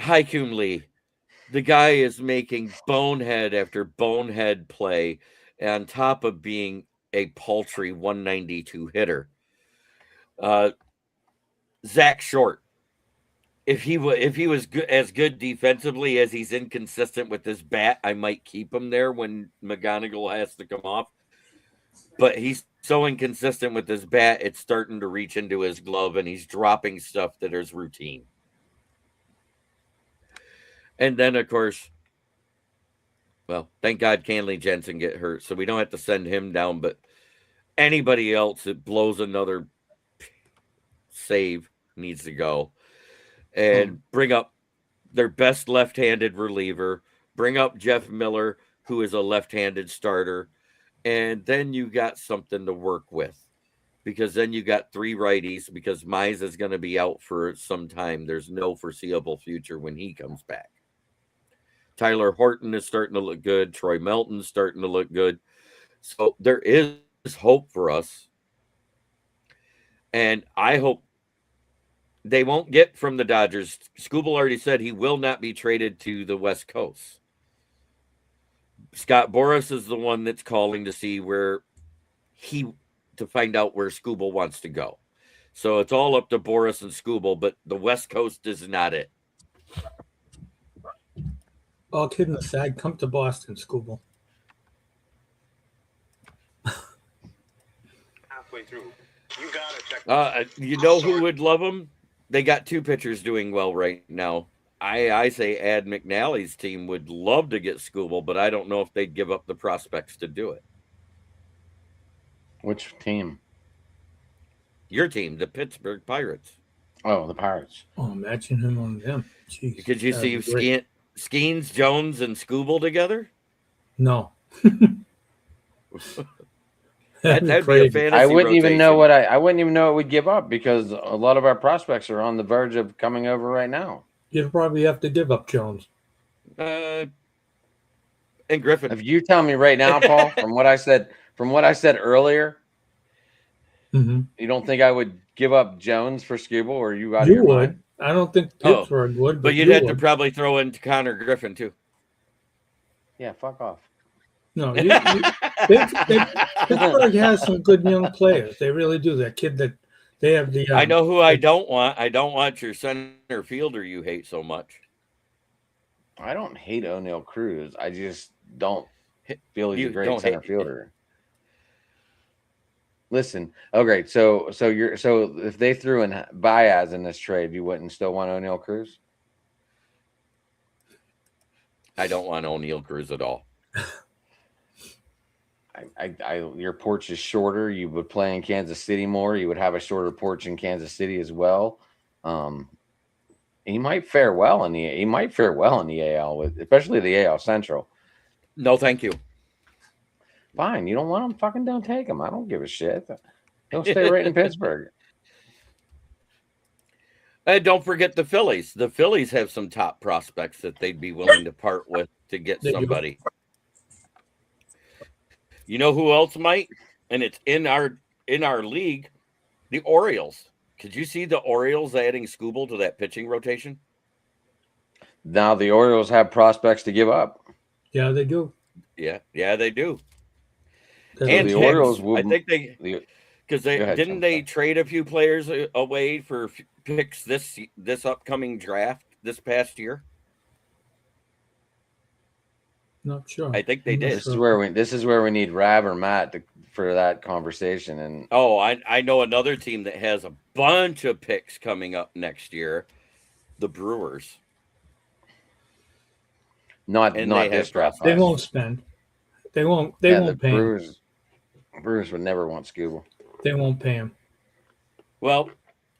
Haikun Lee. The guy is making bonehead after bonehead play on top of being a paltry 192 hitter. Zach Short. If he was as good defensively as he's inconsistent with his bat, I might keep him there when McGonigal has to come off. But he's so inconsistent with his bat, it's starting to reach into his glove, and he's dropping stuff that is routine. And then, of course, well, thank God Kenley Jensen get hurt, so we don't have to send him down. But anybody else that blows another save needs to go. And bring up their best left-handed reliever. Bring up Jeff Miller, who is a left-handed starter. And then you got something to work with. because then you got 3 righties because Mize is going to be out for some time. There's no foreseeable future when he comes back. Tyler Horton is starting to look good. Troy Melton's starting to look good. So there is hope for us. And I hope they won't get from the Dodgers. Skubal already said he will not be traded to the West Coast. Scott Boras is the one that's calling to see to find out where Skubal wants to go. So it's all up to Boras and Skubal, but the West Coast is not it. All kidding aside, come to Boston, Skubal. Halfway through. You gotta check. You know who would love him? They got 2 pitchers doing well right now. I say Ad McNally's team would love to get Skubal, but I don't know if they'd give up the prospects to do it. Which team? Your team, the Pittsburgh Pirates. Oh, the Pirates. Oh, imagine him on them. Jeez, Could you see that'd be great. Skeens, Jones, and Skubal together? No. That'd be a crazy. fantasy I wouldn't even know rotation. I wouldn't even know what we'd give up because a lot of our prospects are on the verge of coming over right now. You'd probably have to give up Jones. And Griffin. If you tell me right now, Paul, from what I said earlier, Mm-hmm. you don't think I would give up Jones for Skubal, or you out of You your would. mind? I don't think Oh, Pittsburgh would, But you'd you have to would. probably throw in Connor Griffin, too. Yeah, fuck off. No, Pittsburgh has some good young players. They really do. That kid that they have the. I know who I don't want. I don't want your center fielder you hate so much. I don't hate O'Neal Cruz. I just don't feel he's You a great don't center hate- fielder. Listen, okay, so if they threw in Baez in this trade, you wouldn't still want O'Neal Cruz? I don't want O'Neal Cruz at all. Your porch is shorter. You would play in Kansas City more. You would have a shorter porch in Kansas City as well. He might fare well in the AL, especially the AL Central. No, thank you. Fine, you don't want him? Fucking don't take him. I don't give a shit. He'll stay right in Pittsburgh. And don't forget the Phillies. The Phillies have some top prospects that they'd be willing to part with to get They do. somebody. You know who else might? And it's in our league, the Orioles. Could you see the Orioles adding Skubal to that pitching rotation? Now the Orioles have prospects to give up. Yeah, they do. Yeah, they do. That's And the what- picks. Orioles will- I think they because they Go ahead, didn't Tom. they trade a few players away for picks this upcoming draft this past year. Not sure. I think they I'm not did. This is where we need Rav or Matt for that conversation. And Oh, I know another team that has a bunch of picks coming up next year, the Brewers. not And not they this have draft. They class. won't spend. They won't. They Yeah, won't the pay him. Brewers would never want Skubal. They won't pay him. Well,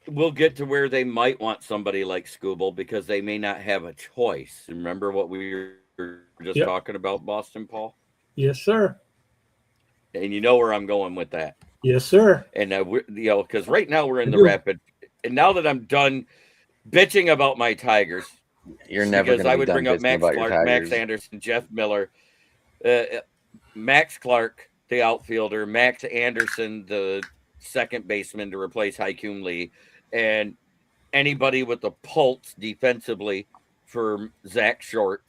we'll get to where they might want somebody like Skubal because they may not have a choice. Remember what we were just Yep. talking about, Boston, Paul? Yes, sir. And you know where I'm going with that. Yes, sir. And because right now we're in I the do. rapid, and now that I'm done bitching about my Tigers, You're never because going I to be would done bring up bitching Max about your Clark, Max Tigers. Anderson, Jeff Miller, Max Clark, the outfielder, Max Anderson, the second baseman to replace Haikun Lee, and anybody with a pulse defensively for Zach Short.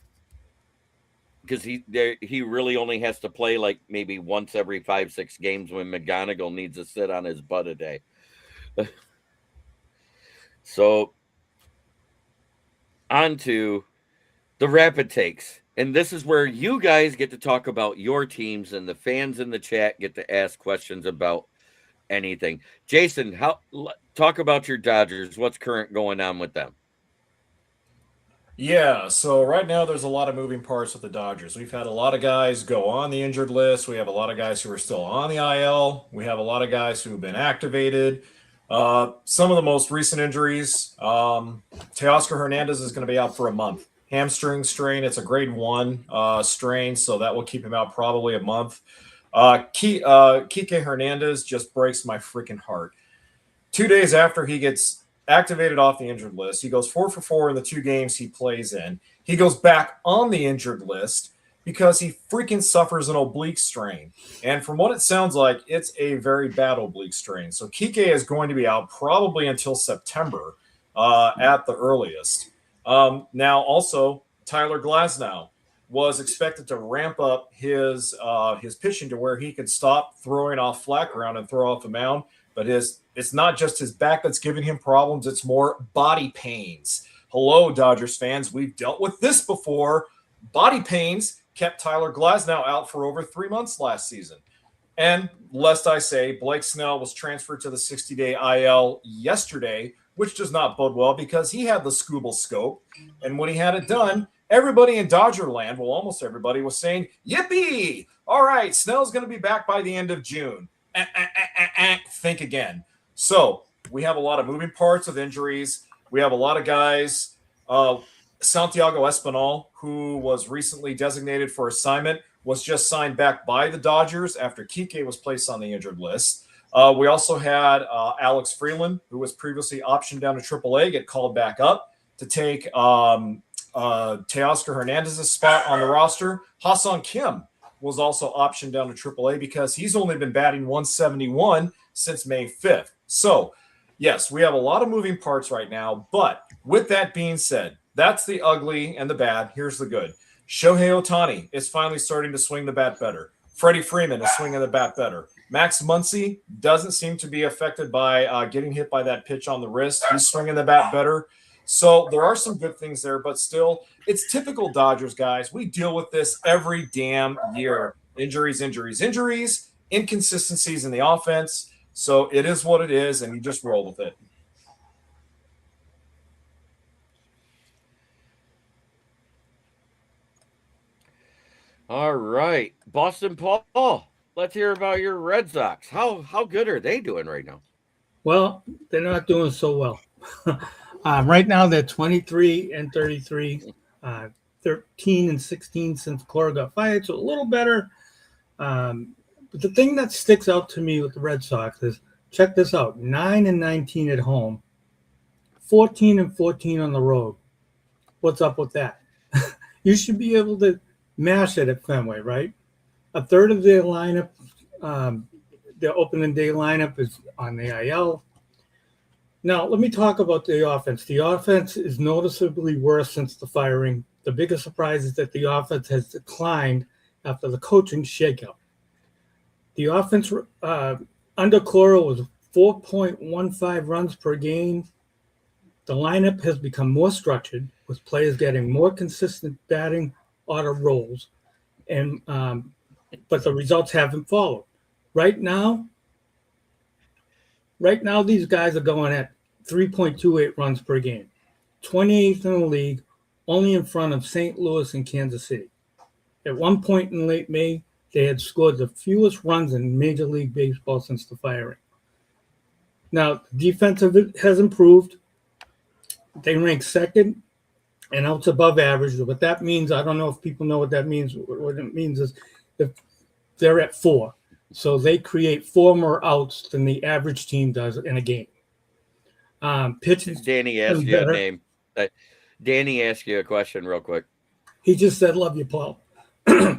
Because he really only has to play like maybe once every 5-6 games when McGonigal needs to sit on his butt a day. So on to the rapid takes. And this is where you guys get to talk about your teams and the fans in the chat get to ask questions about anything. Jason, talk about your Dodgers. What's current going on with them? Yeah, so right now there's a lot of moving parts with the Dodgers. We've had a lot of guys go on the injured list. We have a lot of guys who are still on the IL. We have a lot of guys who have been activated. Some of the most recent injuries, Teoscar Hernandez is going to be out for a month. Hamstring strain. It's a grade 1 strain, so that will keep him out probably a month. Kike Hernandez just breaks my freaking heart. 2 days after he gets activated off the injured list, he goes 4 for 4 in the 2 games he plays in. He goes back on the injured list because he freaking suffers an oblique strain. And from what it sounds like, it's a very bad oblique strain. So Kike is going to be out probably until September at the earliest. Now, also, Tyler Glasnow was expected to ramp up his pitching to where he could stop throwing off flat ground and throw off the mound. But it's not just his back that's giving him problems. It's more body pains. Hello, Dodgers fans. We've dealt with this before. Body pains kept Tyler Glasnow out for over 3 months last season. And lest I say, Blake Snell was transferred to the 60-day IL yesterday, which does not bode well because he had the Scooble scope. And when he had it done, everybody in Dodger land, well, almost everybody, was saying, yippee! All right, Snell's going to be back by the end of June. Think again. So we have a lot of moving parts of injuries. We have a lot of guys. Santiago Espinal, who was recently designated for assignment, was just signed back by the Dodgers after Kike was placed on the injured list. We also had Alex Freeland, who was previously optioned down to AAA, get called back up to take Teoscar Hernandez's spot on the roster. Ha-Seong Kim was also optioned down to AAA because he's only been batting 171 since May 5th. So, yes, we have a lot of moving parts right now. But with that being said, that's the ugly and the bad. Here's the good. Shohei Ohtani is finally starting to swing the bat better. Freddie Freeman is swinging the bat better. Max Muncy doesn't seem to be affected by getting hit by that pitch on the wrist. He's swinging the bat better. So there are some good things there, but still, it's typical Dodgers, guys. We deal with this every damn year. Injuries, inconsistencies in the offense. So it is what it is, and you just roll with it. All right, Boston Paul, let's hear about your Red Sox. How good are they doing right now? Well, they're not doing so well. Right now, they're 23-33, 13-16 since Cora got fired, so a little better. But the thing that sticks out to me with the Red Sox is, check this out: 9-19 at home, 14-14 on the road. What's up with that? You should be able to mash it at Fenway, right? A third of their lineup, their opening day lineup, is on the IL. Now, let me talk about the offense. The offense is noticeably worse since the firing. The biggest surprise is that the offense has declined after the coaching shakeup. The offense under Cora was 4.15 runs per game. The lineup has become more structured, with players getting more consistent batting order roles, and but the results haven't followed. Right now, these guys are going at 3.28 runs per game, 28th in the league, only in front of St. Louis and Kansas City. At one point in late May, they had scored the fewest runs in Major League Baseball since the firing. Now, defense has improved. They rank second and outs above average. What that means, I don't know if people know what that means. What it means is if they're at 4. So they create 4 more outs than the average team does in a game. Pitching. Danny asked you a name. Danny asked you a question real quick. He just said, "Love you, Paul."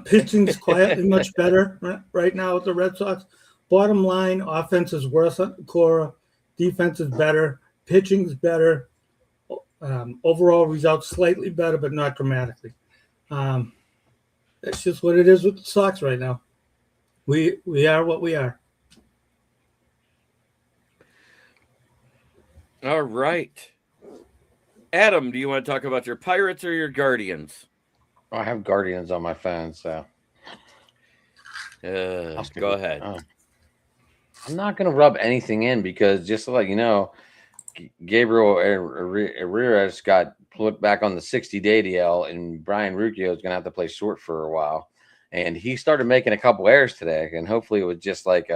Pitching is quietly much better right now with the Red Sox. Bottom line, offense is worse on Cora. Defense is better. Pitching is better. Overall results slightly better, but not dramatically. That's just what it is with the Sox right now. We are what we are. All right. Adam, do you want to talk about your Pirates or your Guardians? I have Guardians on my phone, so go ahead. I'm not going to rub anything in because just to let you know, Gabriel Arias got put back on the 60-day DL, and Brian Rucchio is going to have to play short for a while. And he started making a couple errors today, and hopefully it was just like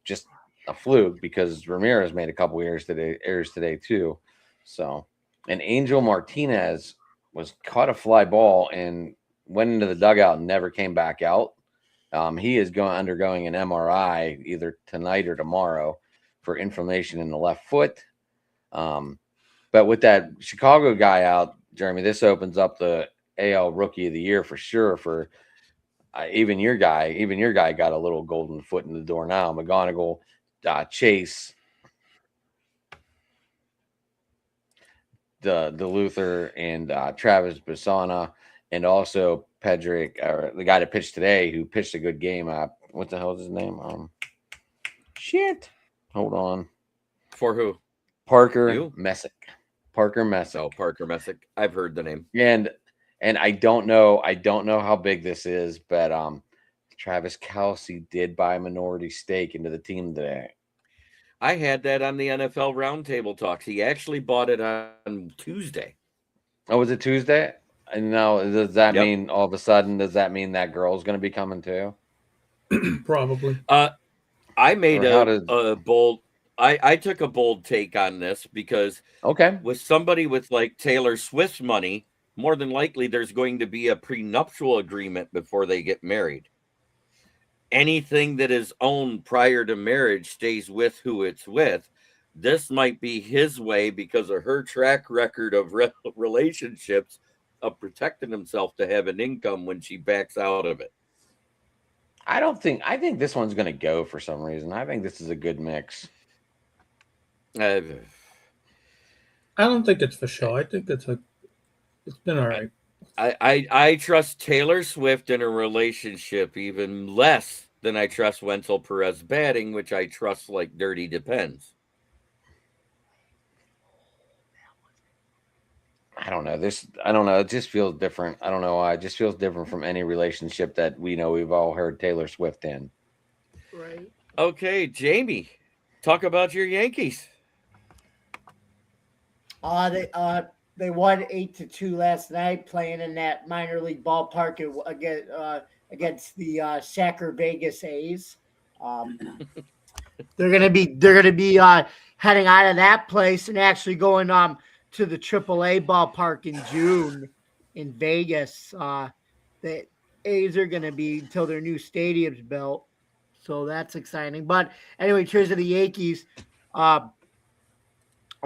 just a fluke because Ramirez made a couple errors today too. So, and Angel Martinez was caught a fly ball and went into the dugout and never came back out. He is undergoing an MRI either tonight or tomorrow for inflammation in the left foot. But with that Chicago guy out, Jeremy, this opens up the AL Rookie of the Year for sure. For even your guy got a little golden foot in the door now. McGonigal, Chase, the Luther, and Travis Bassana, and also Pedrick, the guy that pitched today, who pitched a good game. What the hell is his name? Shit. Hold on. For who? Parker Messick. Parker Messick. Oh, Parker Messick. I've heard the name. And I don't know how big this is, but Travis Kelce did buy a minority stake into the team today. I had that on the NFL Roundtable Talks. He actually bought it on Tuesday. Oh, was it Tuesday? And now, does that mean all of a sudden, does that mean that girl's going to be coming too? Probably. I made a bold. I took a bold take on this because with somebody with like Taylor Swift's money, more than likely there's going to be a prenuptial agreement before they get married. Anything that is owned prior to marriage stays with who it's with. This might be his way because of her track record of relationships of protecting himself to have an income when she backs out of it. I think this one's going to go for some reason. I think this is a good mix. I don't think it's for show. I think it's been all right. I trust Taylor Swift in a relationship even less than I trust Wenzel Perez batting, which I trust like dirty depends. I don't know. It just feels different. I don't know why. It just feels different from any relationship that we've all heard Taylor Swift in. Right. Okay, Jamie, talk about your Yankees. They won 8-2 last night, playing in that minor league ballpark against the Sacker Vegas A's. They're gonna be heading out of that place and actually going to the AAA ballpark in June in Vegas. The A's are gonna be until their new stadium's built, so that's exciting. But anyway, in terms of the Yankees, I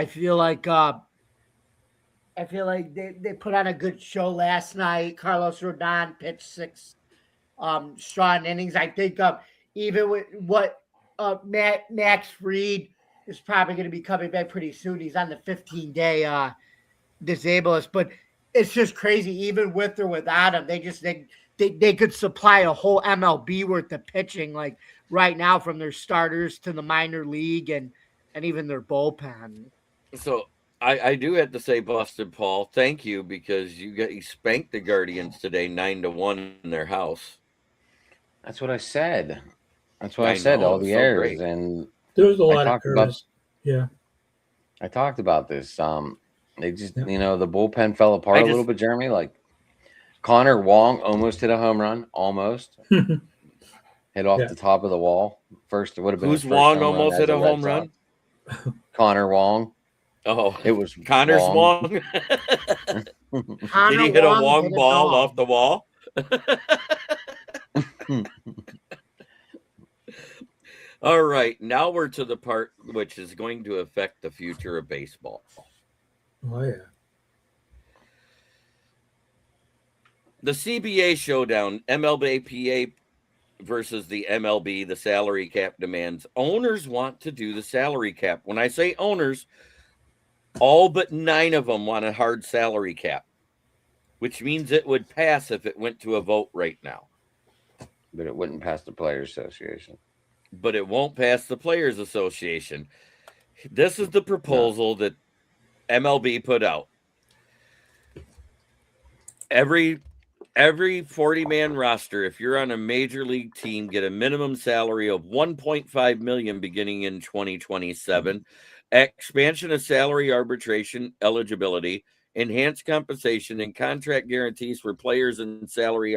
feel like they put on a good show last night. Carlos Rodon pitched 6 strong innings. I think even with what Max Fried is probably going to be coming back pretty soon. He's on the 15-day disabled list, but it's just crazy. Even with or without him, they could supply a whole MLB worth of pitching, like right now, from their starters to the minor league and even their bullpen. So I do have to say, Busted Paul, thank you, because you spanked the Guardians today 9-1 in their house. That's what I said. I said. All the errors, and there was a lot of errors. I talked about this. They just, the bullpen fell apart a little bit, Jeremy. Like Connor Wong almost hit a home rim, almost hit off the top of the wall. First, it would have been. Who's Wong almost hit a home run? Connor Wong. Oh, it was Connor's Wong. Did he hit a Wong ball off the wall? All right, now we're to the part which is going to affect the future of baseball. Oh, yeah. The CBA showdown, MLBPA versus the MLB, the salary cap demands. Owners want to do the salary cap. When I say owners, all but 9 of them want a hard salary cap, which means it would pass if it went to a vote right now. But it wouldn't pass the Players Association. But it won't pass the Players Association. This is the proposal that MLB put out. Every 40-man roster, if you're on a major league team, get a minimum salary of $1.5 million beginning in 2027. Expansion of salary arbitration eligibility, enhanced compensation, and contract guarantees for players in salary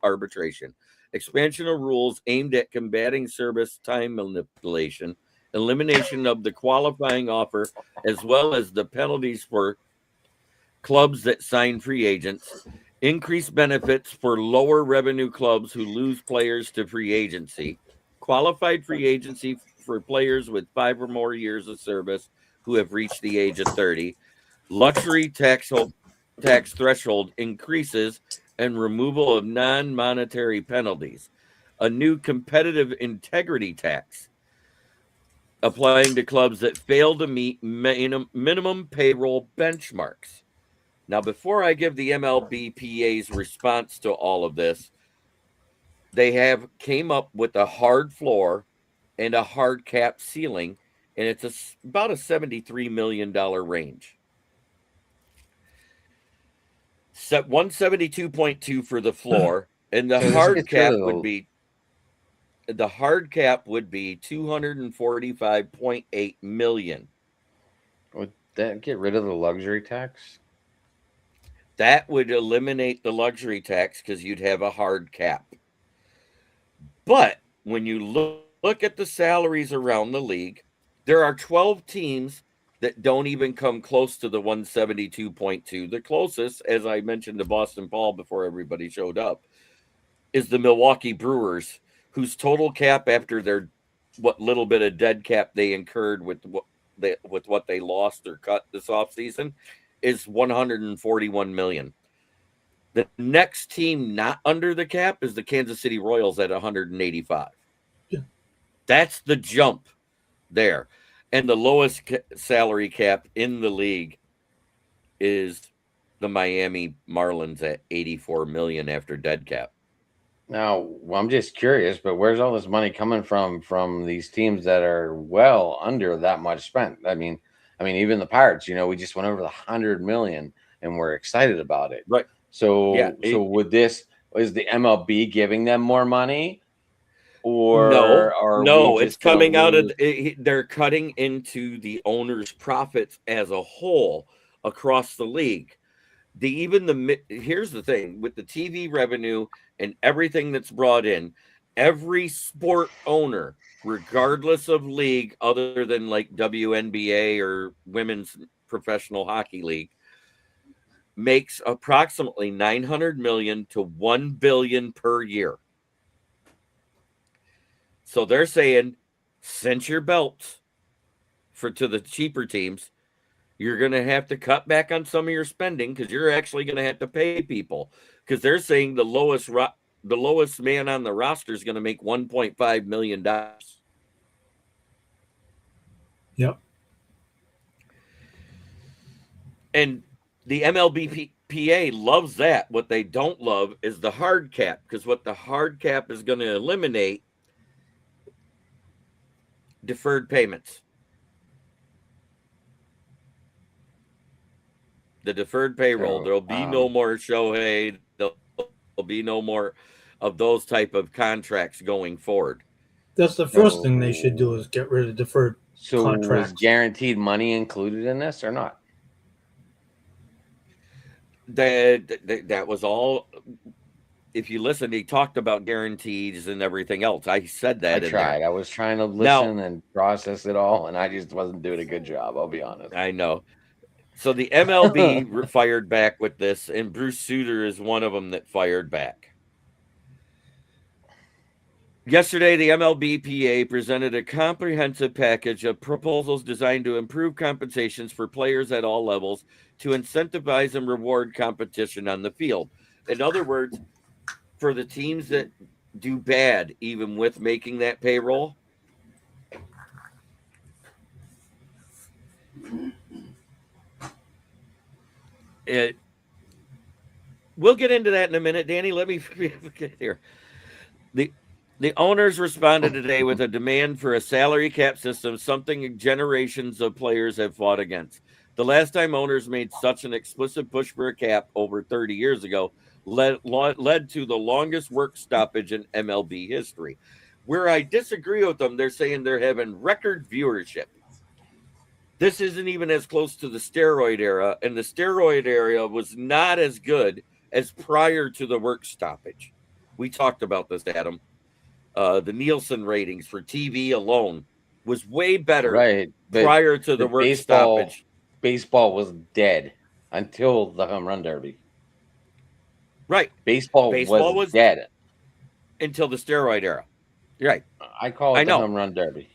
arbitration. Expansion of rules aimed at combating service time manipulation, elimination of the qualifying offer, as well as the penalties for clubs that sign free agents, increased benefits for lower revenue clubs who lose players to free agency, qualified free agency for players with 5 or more years of service who have reached the age of 30, luxury tax threshold increases and removal of non-monetary penalties, a new competitive integrity tax applying to clubs that fail to meet minimum payroll benchmarks. Now, before I give the MLBPA's response to all of this, they have came up with a hard floor and a hard cap ceiling, and it's about a $73 million range. Set 172.2 for the floor, and the So hard cap would be $245.8 million. Would that get rid of the luxury tax? That would eliminate the luxury tax because you'd have a hard cap. But when you look at the salaries around the league, there are 12 teams that don't even come close to the 172.2. The closest, as I mentioned to Boston Paul before everybody showed up, is the Milwaukee Brewers, whose total cap after their what little bit of dead cap they incurred with what they lost or cut this offseason is $141 million. The next team not under the cap is the Kansas City Royals at 185. Yeah. That's the jump there. And the lowest salary cap in the league is the Miami Marlins at $84 million after dead cap. Now, well, I'm just curious, but where's all this money coming from these teams that are well under that much spent? I mean, even the Pirates, we just went over the 100 million and we're excited about it. Right. So, Yeah, is the MLB giving them more money? Or no, it's coming out of they're cutting into the owner's profits as a whole across the league. Here's the thing with the TV revenue and everything that's brought in, every sport owner, regardless of league other than like WNBA or Women's Professional Hockey League, makes approximately 900 million to 1 billion per year. So they're saying, cinch your belts to the cheaper teams. You're going to have to cut back on some of your spending because you're actually going to have to pay people, because they're saying the lowest man on the roster is going to make $1.5 million. Yep. And the MLBPA loves that. What they don't love is the hard cap, because what the hard cap is going to eliminate deferred payments. The deferred payroll. There'll be no more Shohei. There'll be no more of those type of contracts going forward. That's the first thing they should do is get rid of deferred contracts. Was guaranteed money included in this or not? That was all. If you listen, he talked about guarantees and everything else. I said that. I tried. I was trying to listen and process it all, and I just wasn't doing a good job. I'll be honest. I know. So the MLB fired back with this, and Bruce Sutter is one of them that fired back. Yesterday, the MLBPA presented a comprehensive package of proposals designed to improve compensations for players at all levels to incentivize and reward competition on the field. In other words, for the teams that do bad, even with making that payroll, we'll get into that in a minute, Danny. Let me get here. The owners responded today with a demand for a salary cap system, something generations of players have fought against. The last time owners made such an explicit push for a cap over 30 years ago led to the longest work stoppage in MLB history. Where I disagree with them, they're saying they're having record viewership. This isn't even as close to the steroid era, and the steroid era was not as good as prior to the work stoppage. We talked about this, Adam. The Nielsen ratings for TV alone was way better prior to the work stoppage. Baseball was dead until the home run derby. Right. Baseball Baseball was was dead. until the steroid era. You're right. I call it I the know. home run derby.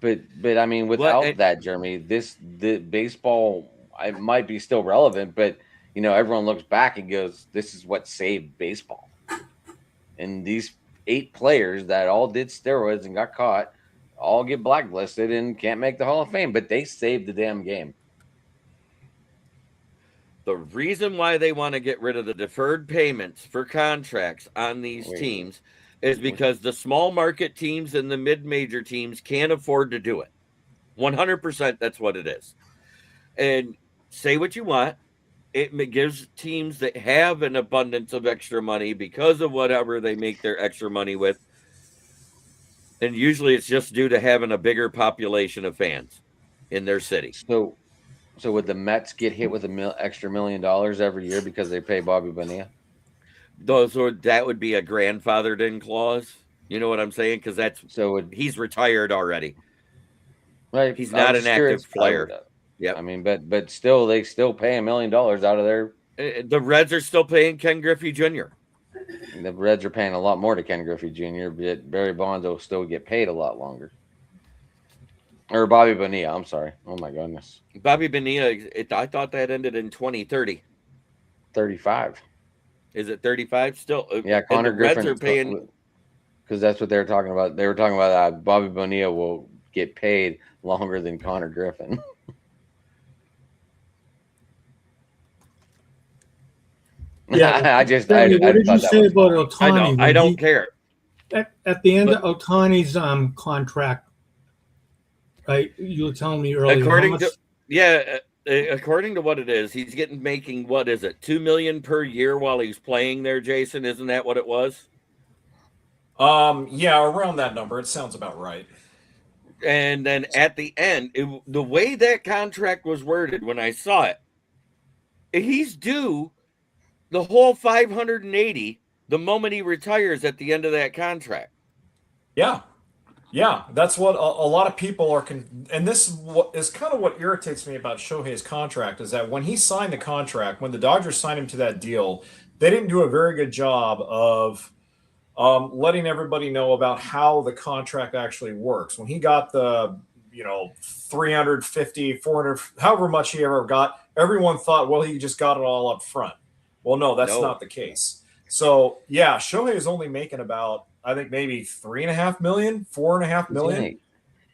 But I mean, Well, without and- that, Jeremy, the baseball it might be still relevant, but you know, everyone looks back and goes, "This is what saved baseball." And these 8 players that all did steroids and got caught, all get blacklisted and can't make the Hall of Fame, but they saved the damn game. The reason why they want to get rid of the deferred payments for contracts on these Wait. teams is because the small market teams and the mid-major teams can't afford to do it. 100% that's what it is. And say what you want, it gives teams that have an abundance of extra money because of whatever they make their extra money with. And usually it's just due to having a bigger population of fans in their city. So would the Mets get hit with extra $1 million every year because they pay Bobby Bonilla? That would be a grandfathered in clause. You know what I'm saying? Because he's retired already. Right. He's not an active player. Yeah. I mean, but still, they still pay $1 million out of their. The Reds are still paying Ken Griffey Jr. The Reds are paying a lot more to Ken Griffey Jr., but Barry Bonds will still get paid a lot longer. Or Bobby Bonilla, I'm sorry. Oh my goodness. Bobby Bonilla, I thought that ended in 2030. 35. Is it 35 still? Yeah, Connor Griffin. Reds are paying, because that's what they were talking about. They were talking about Bobby Bonilla will get paid longer than Connor Griffin. Yeah, I just. Jeremy, what did you thought that say was about funny. Otani? I don't care. At the end of Otani's contract, right? You were telling me earlier. According to what it is, he's making what is it, $2 million per year while he's playing there, Jason? Isn't that what it was? Yeah, around that number. It sounds about right. And then at the end, the way that contract was worded when I saw it, he's due the whole 580 the moment he retires at the end of that contract. Yeah. Yeah, that's what a lot of people are. And this is kind of what irritates me about Shohei's contract is that when he signed the contract, when the Dodgers signed him to that deal, they didn't do a very good job of letting everybody know about how the contract actually works. When he got the, 350, 400, however much he ever got, everyone thought, well, he just got it all up front. Well, no, that's not the case. So, yeah, Shohei is only making about, I think maybe $3.5 million, $4.5 million.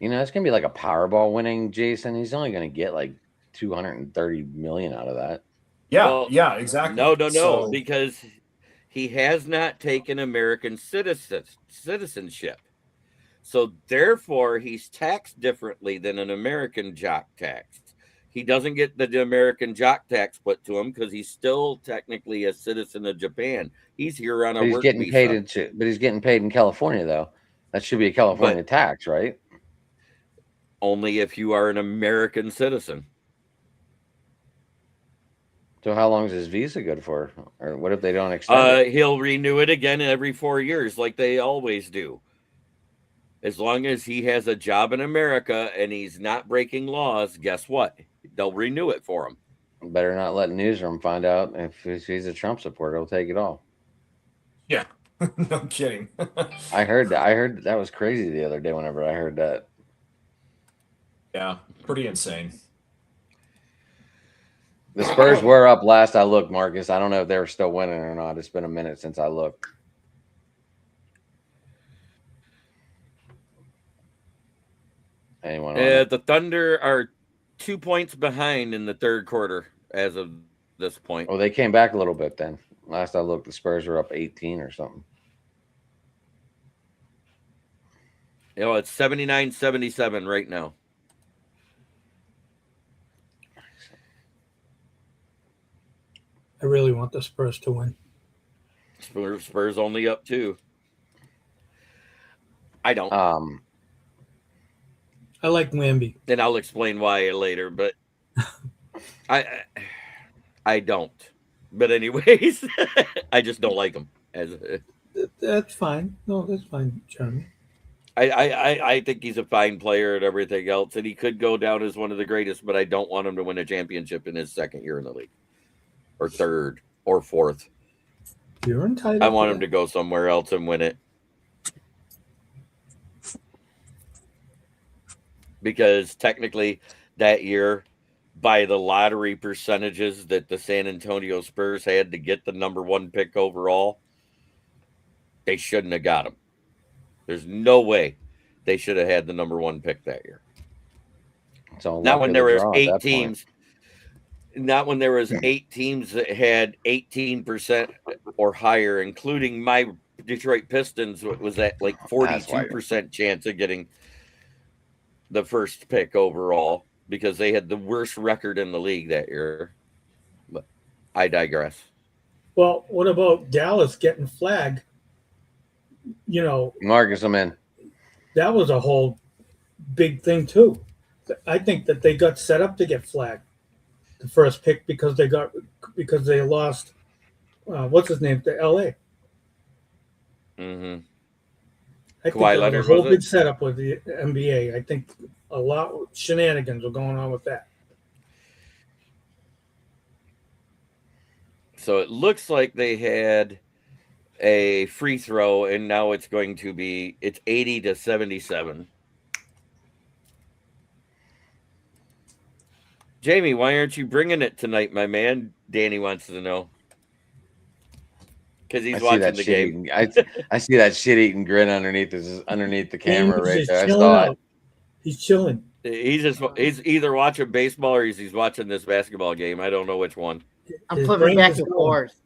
It's gonna be like a Powerball winning, Jason. He's only gonna get like $230 million out of that. Yeah, Well, yeah, exactly. No, So, because he has not taken American citizenship. So therefore, he's taxed differently than an American jock taxed. He doesn't get the American jock tax put to him because he's still technically a citizen of Japan. He's here on a work visa. But he's getting paid in California, though. That should be a California tax, right? Only if you are an American citizen. So how long is his visa good for? Or what if they don't extend it? He'll renew it again every 4 years like they always do. As long as he has a job in America and he's not breaking laws, guess what? They'll renew it for him. Better not let Newsroom find out if he's a Trump supporter. He'll take it all. yeah, no kidding. I heard that was crazy the other day whenever I heard that. Yeah, pretty insane. The Spurs were up last I looked, Marcus. I don't know if they were still winning or not. It's been a minute since I looked. Anyone? The Thunder are 2 points behind in the third quarter as of this point. Oh, they came back a little bit then. Last I looked, the Spurs were up 18 or something. It's 79-77 right now. I really want the Spurs to win. Spurs only up 2. I don't. I like Wemby. And I'll explain why later, but I don't. But anyways, I just don't like him. That's fine. No, that's fine, Jeremy. I think he's a fine player and everything else, and he could go down as one of the greatest, but I don't want him to win a championship in his second year in the league. Or third. or 4th. You're entitled. I want him to go somewhere else and win it. Because technically that year, by the lottery percentages that the San Antonio Spurs had to get the number 1 pick overall, they shouldn't have got him. There's no way they should have had the number 1 pick that year. So Not when there was 8 teams. Not when there was 8 teams that had 18% or higher, including my Detroit Pistons was at like 42% chance of getting the first pick overall because they had the worst record in the league that year. But I digress. Well, what about Dallas getting flagged? You know, Marcus, I'm in. that was a whole big thing too. I think that they got set up to get flagged, the first pick, because they lost what's his name to LA. Mm-hmm. I think Kawhi there Leonard, was a whole was big it? setup with the NBA. I think a lot of shenanigans were going on with that. So it looks like they had a free throw, and now it's 80 to 77. Jamie, why aren't you bringing it tonight, my man? Danny wants to know. Because he's watching the game. I see that shit-eating grin underneath the camera right He's there. I chilling saw out. it. He's chilling. He's either watching baseball or he's watching this basketball game. I don't know which one. I'm His flipping brain back is and going. forth.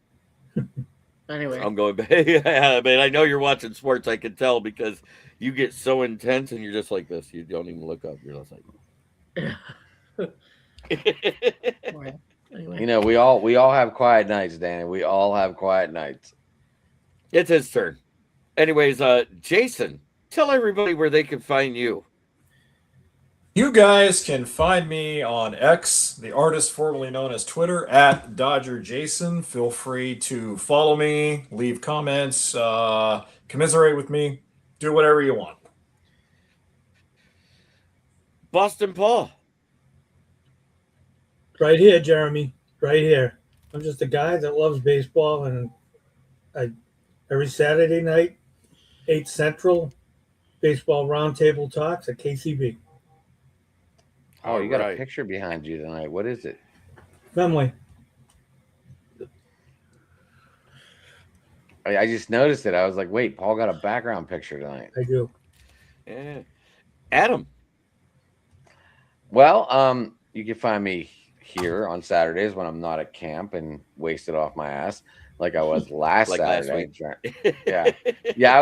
Anyway, I'm going back. Yeah, man, I know you're watching sports. I can tell because you get so intense and you're just like this. You don't even look up. You're just like. anyway. You know, we all have quiet nights, Danny. We all have quiet nights. It's his turn. Anyways, Jason, tell everybody where they can find you. You guys can find me on X, the artist formerly known as Twitter, at Dodger Jason. Feel free to follow me, leave comments, commiserate with me, do whatever you want. Boston Paul. Right here, Jeremy. Right here. I'm just a guy that loves baseball, and every Saturday night, 8 Central, baseball roundtable talks at KCB. Oh, you got Alright. a picture behind you tonight. What is it? Family. I just noticed it. I was like, wait, Paul got a background picture tonight. I do. Yeah. Adam. Well, you can find me here on Saturdays when I'm not at camp and wasted off my ass like I was last Like last Saturday. week. Yeah, I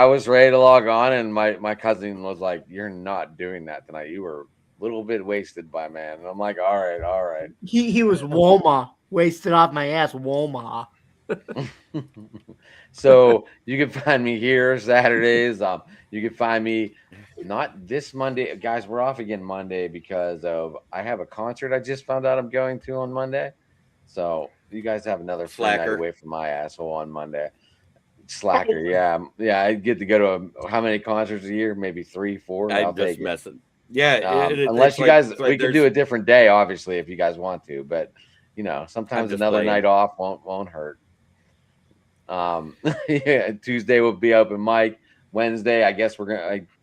was ready to log on, and my cousin was like, "You're not doing that tonight. You were a little bit wasted by man." And I'm like, all right. He was Woma, wasted off my ass, Woma. So you can find me here Saturdays. You can find me not this Monday, guys. We're off again Monday because I have a concert I just found out I'm going to on Monday. So you guys have another free night Slacker. away from my asshole on Monday. Slacker, yeah. I get to go to how many concerts a year? Maybe 3, 4. I'll I'm just take it. messing. Yeah, Unless it's you like- guys, it's like we can there's- do a different day, obviously, if you guys want to. But sometimes just another playing. night off won't hurt. Yeah, Tuesday will be open mic. Wednesday, I guess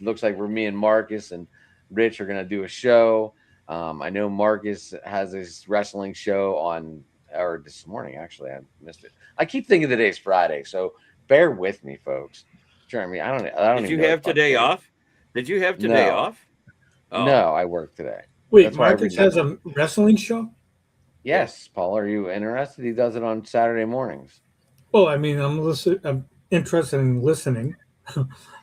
looks like me and Marcus and Rich are gonna do a show. I know Marcus has his wrestling show or this morning. Actually, I missed it. I keep thinking the day's Friday, so bear with me, folks. Jeremy, I don't. Did even you know have the fuck today day. off? Did you have today No. off? Oh. No, I work today. Wait, That's why I Marcus has a wrestling show? Yes, Paul, are you interested? He does it on Saturday mornings. Well, I mean, I'm interested in listening.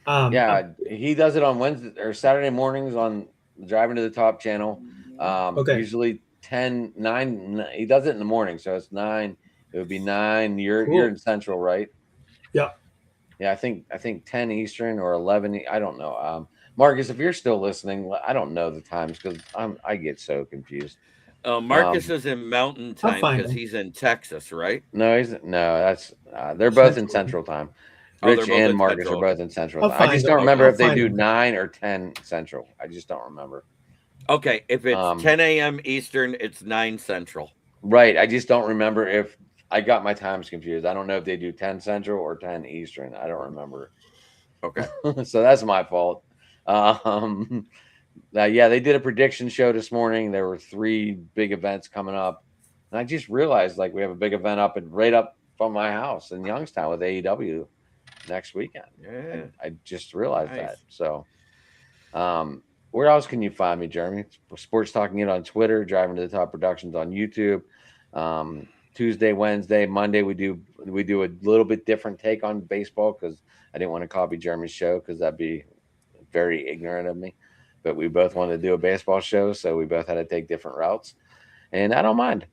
Yeah, he does it on Wednesday or Saturday mornings on Driving to the Top channel. Okay. Usually 9. He does it in the morning, so it's 9. It would be 9. You're Cool. in Central, right? Yeah. Yeah, I think 10 Eastern or 11. I don't know. Marcus, if you're still listening, I don't know the times because I get so confused. Marcus is in Mountain I'll Time find because him. he's in Texas, right? No, that's they're both in Central. Central Time. Oh, they're Rich both and in Marcus Central. are both in Central I'll Time. I find just them. don't remember I'll if they find do them. 9 or 10 Central. I just don't remember. Okay, if it's 10 a.m. Eastern, it's 9 Central. Right. I just don't remember if I got my times confused. I don't know if they do 10 Central or 10 Eastern. I don't remember. Okay. So that's my fault. Yeah, they did a prediction show this morning. There were 3 big events coming up. And I just realized like we have a big event right up from my house in Youngstown with AEW next weekend. Yeah. I just realized Nice. that. So where else can you find me, Jeremy? Sports Talking It on Twitter, Driving to the Top Productions on YouTube. Tuesday, Wednesday, Monday, we do a little bit different take on baseball because I didn't want to copy Jeremy's show because that'd be very ignorant of me. But we both wanted to do a baseball show, so we both had to take different routes. And I don't mind.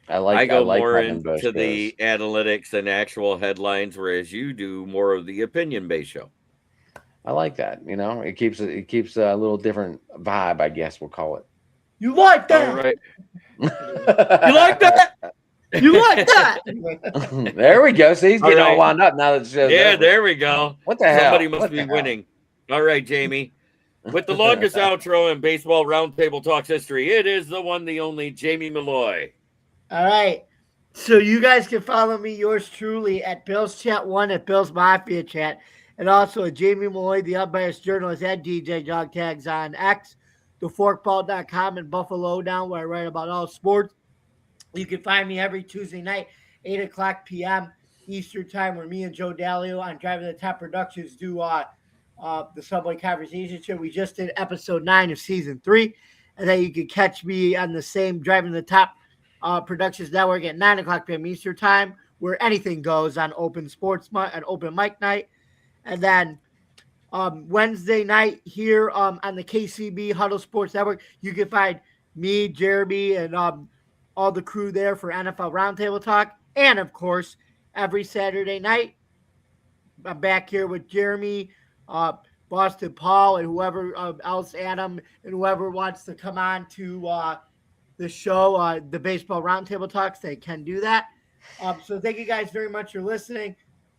I go more having both into the shows. analytics and actual headlines, whereas you do more of the opinion-based show. I like that. You know, it keeps a little different vibe, I guess we'll call it. You like that? All right. You like that? You like that? There we go. See, he's getting all right. wound up now that the show's Yeah, over. there we go. What the hell? Somebody must What be the hell? winning. All right, Jamie. With the longest outro in Baseball Roundtable Talks history, it is the one, the only Jamie Malloy. All right. So you guys can follow me, yours truly, at Bill's Chat 1 at Bill's Mafia Chat, and also at Jamie Malloy, the unbiased journalist, at DJ Dog Tags on X, theforkball.com, and Buffalo Down, where I write about all sports. You can find me every Tuesday night, 8 o'clock p.m. Eastern Time, where me and Joe Dalio on Driving the Top Productions do the Subway Conversation Show. We just did episode 9 of season 3, and then you can catch me on the same Driving the Top Productions Network at 9 o'clock p.m. Eastern Time, where anything goes on Open Sports and Open Mic Night. And then Wednesday night here on the KCB Huddle Sports Network, you can find me, Jeremy, and all the crew there for NFL Roundtable Talk. And, of course, every Saturday night, I'm back here with Jeremy, Boston Paul, and whoever else, Adam, and whoever wants to come on to the show, the Baseball Roundtable Talks, they can do that. So thank you guys very much for listening.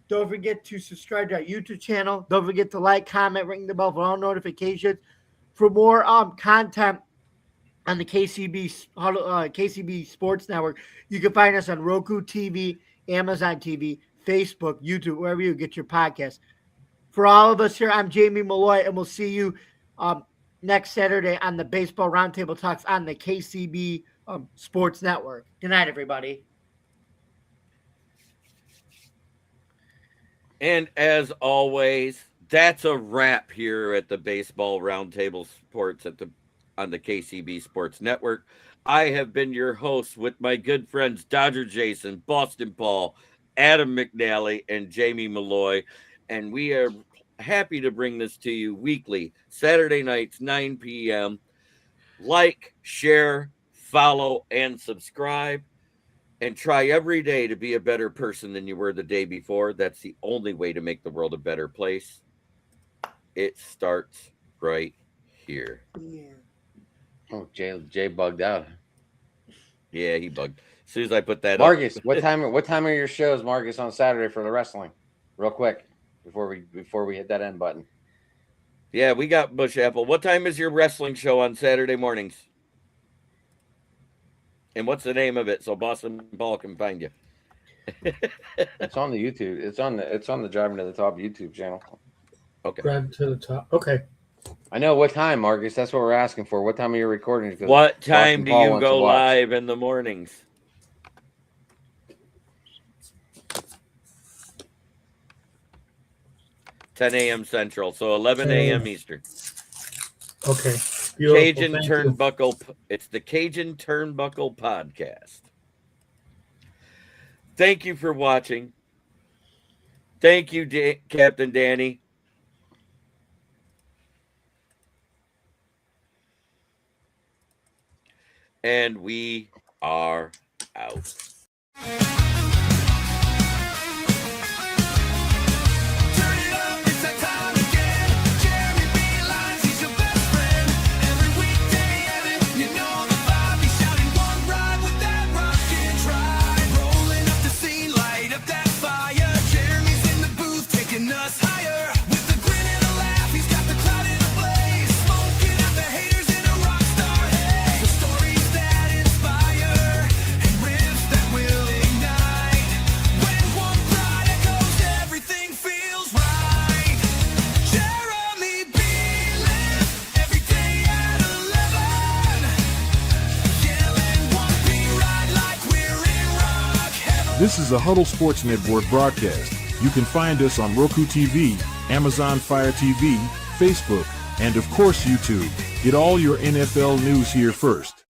Don't forget to subscribe to our YouTube channel. Don't forget to like, comment, ring the bell for all notifications. For more content on the KCB Sports Network, you can find us on Roku TV, Amazon TV, Facebook, YouTube, wherever you get your podcasts. For all of us here, I'm Jamie Malloy, and we'll see you next Saturday on the Baseball Roundtable Talks on the KCB Sports Network. Good night, everybody. And as always, that's a wrap here at the Baseball Roundtable Sports on the KCB Sports Network. I have been your host with my good friends Dodger Jason, Boston Paul, Adam McNally, and Jamie Malloy. And we are happy to bring this to you weekly, Saturday nights, 9 p.m. Like, share, follow, and subscribe. And try every day to be a better person than you were the day before. That's the only way to make the world a better place. It starts right here. Yeah. Oh, Jay bugged out. Yeah, he bugged. As soon as I put that Marcus, up. what time are your shows, Marcus, on Saturday for the wrestling? Real quick, before we hit that end button. Yeah, we got Bush Apple. What time is your wrestling show on Saturday mornings? And what's the name of it so Boston Paul can find you? It's on the YouTube. It's on the Driving to the Top YouTube channel. Okay. Drive to the top. Okay. I know what time, Marcus. That's what we're asking for. What time are you recording? Because What time Boston do Paul you wants to go watch. live in the mornings? $10 a.m. Central, so 11 a.m. Eastern. Okay. Beautiful. Cajun Thank you. Turnbuckle. It's the Cajun Turnbuckle Podcast. Thank you for watching. Thank you, Captain Danny. And we are out. This is a Huddle Sports Network broadcast. You can find us on Roku TV, Amazon Fire TV, Facebook, and of course YouTube. Get all your NFL news here first.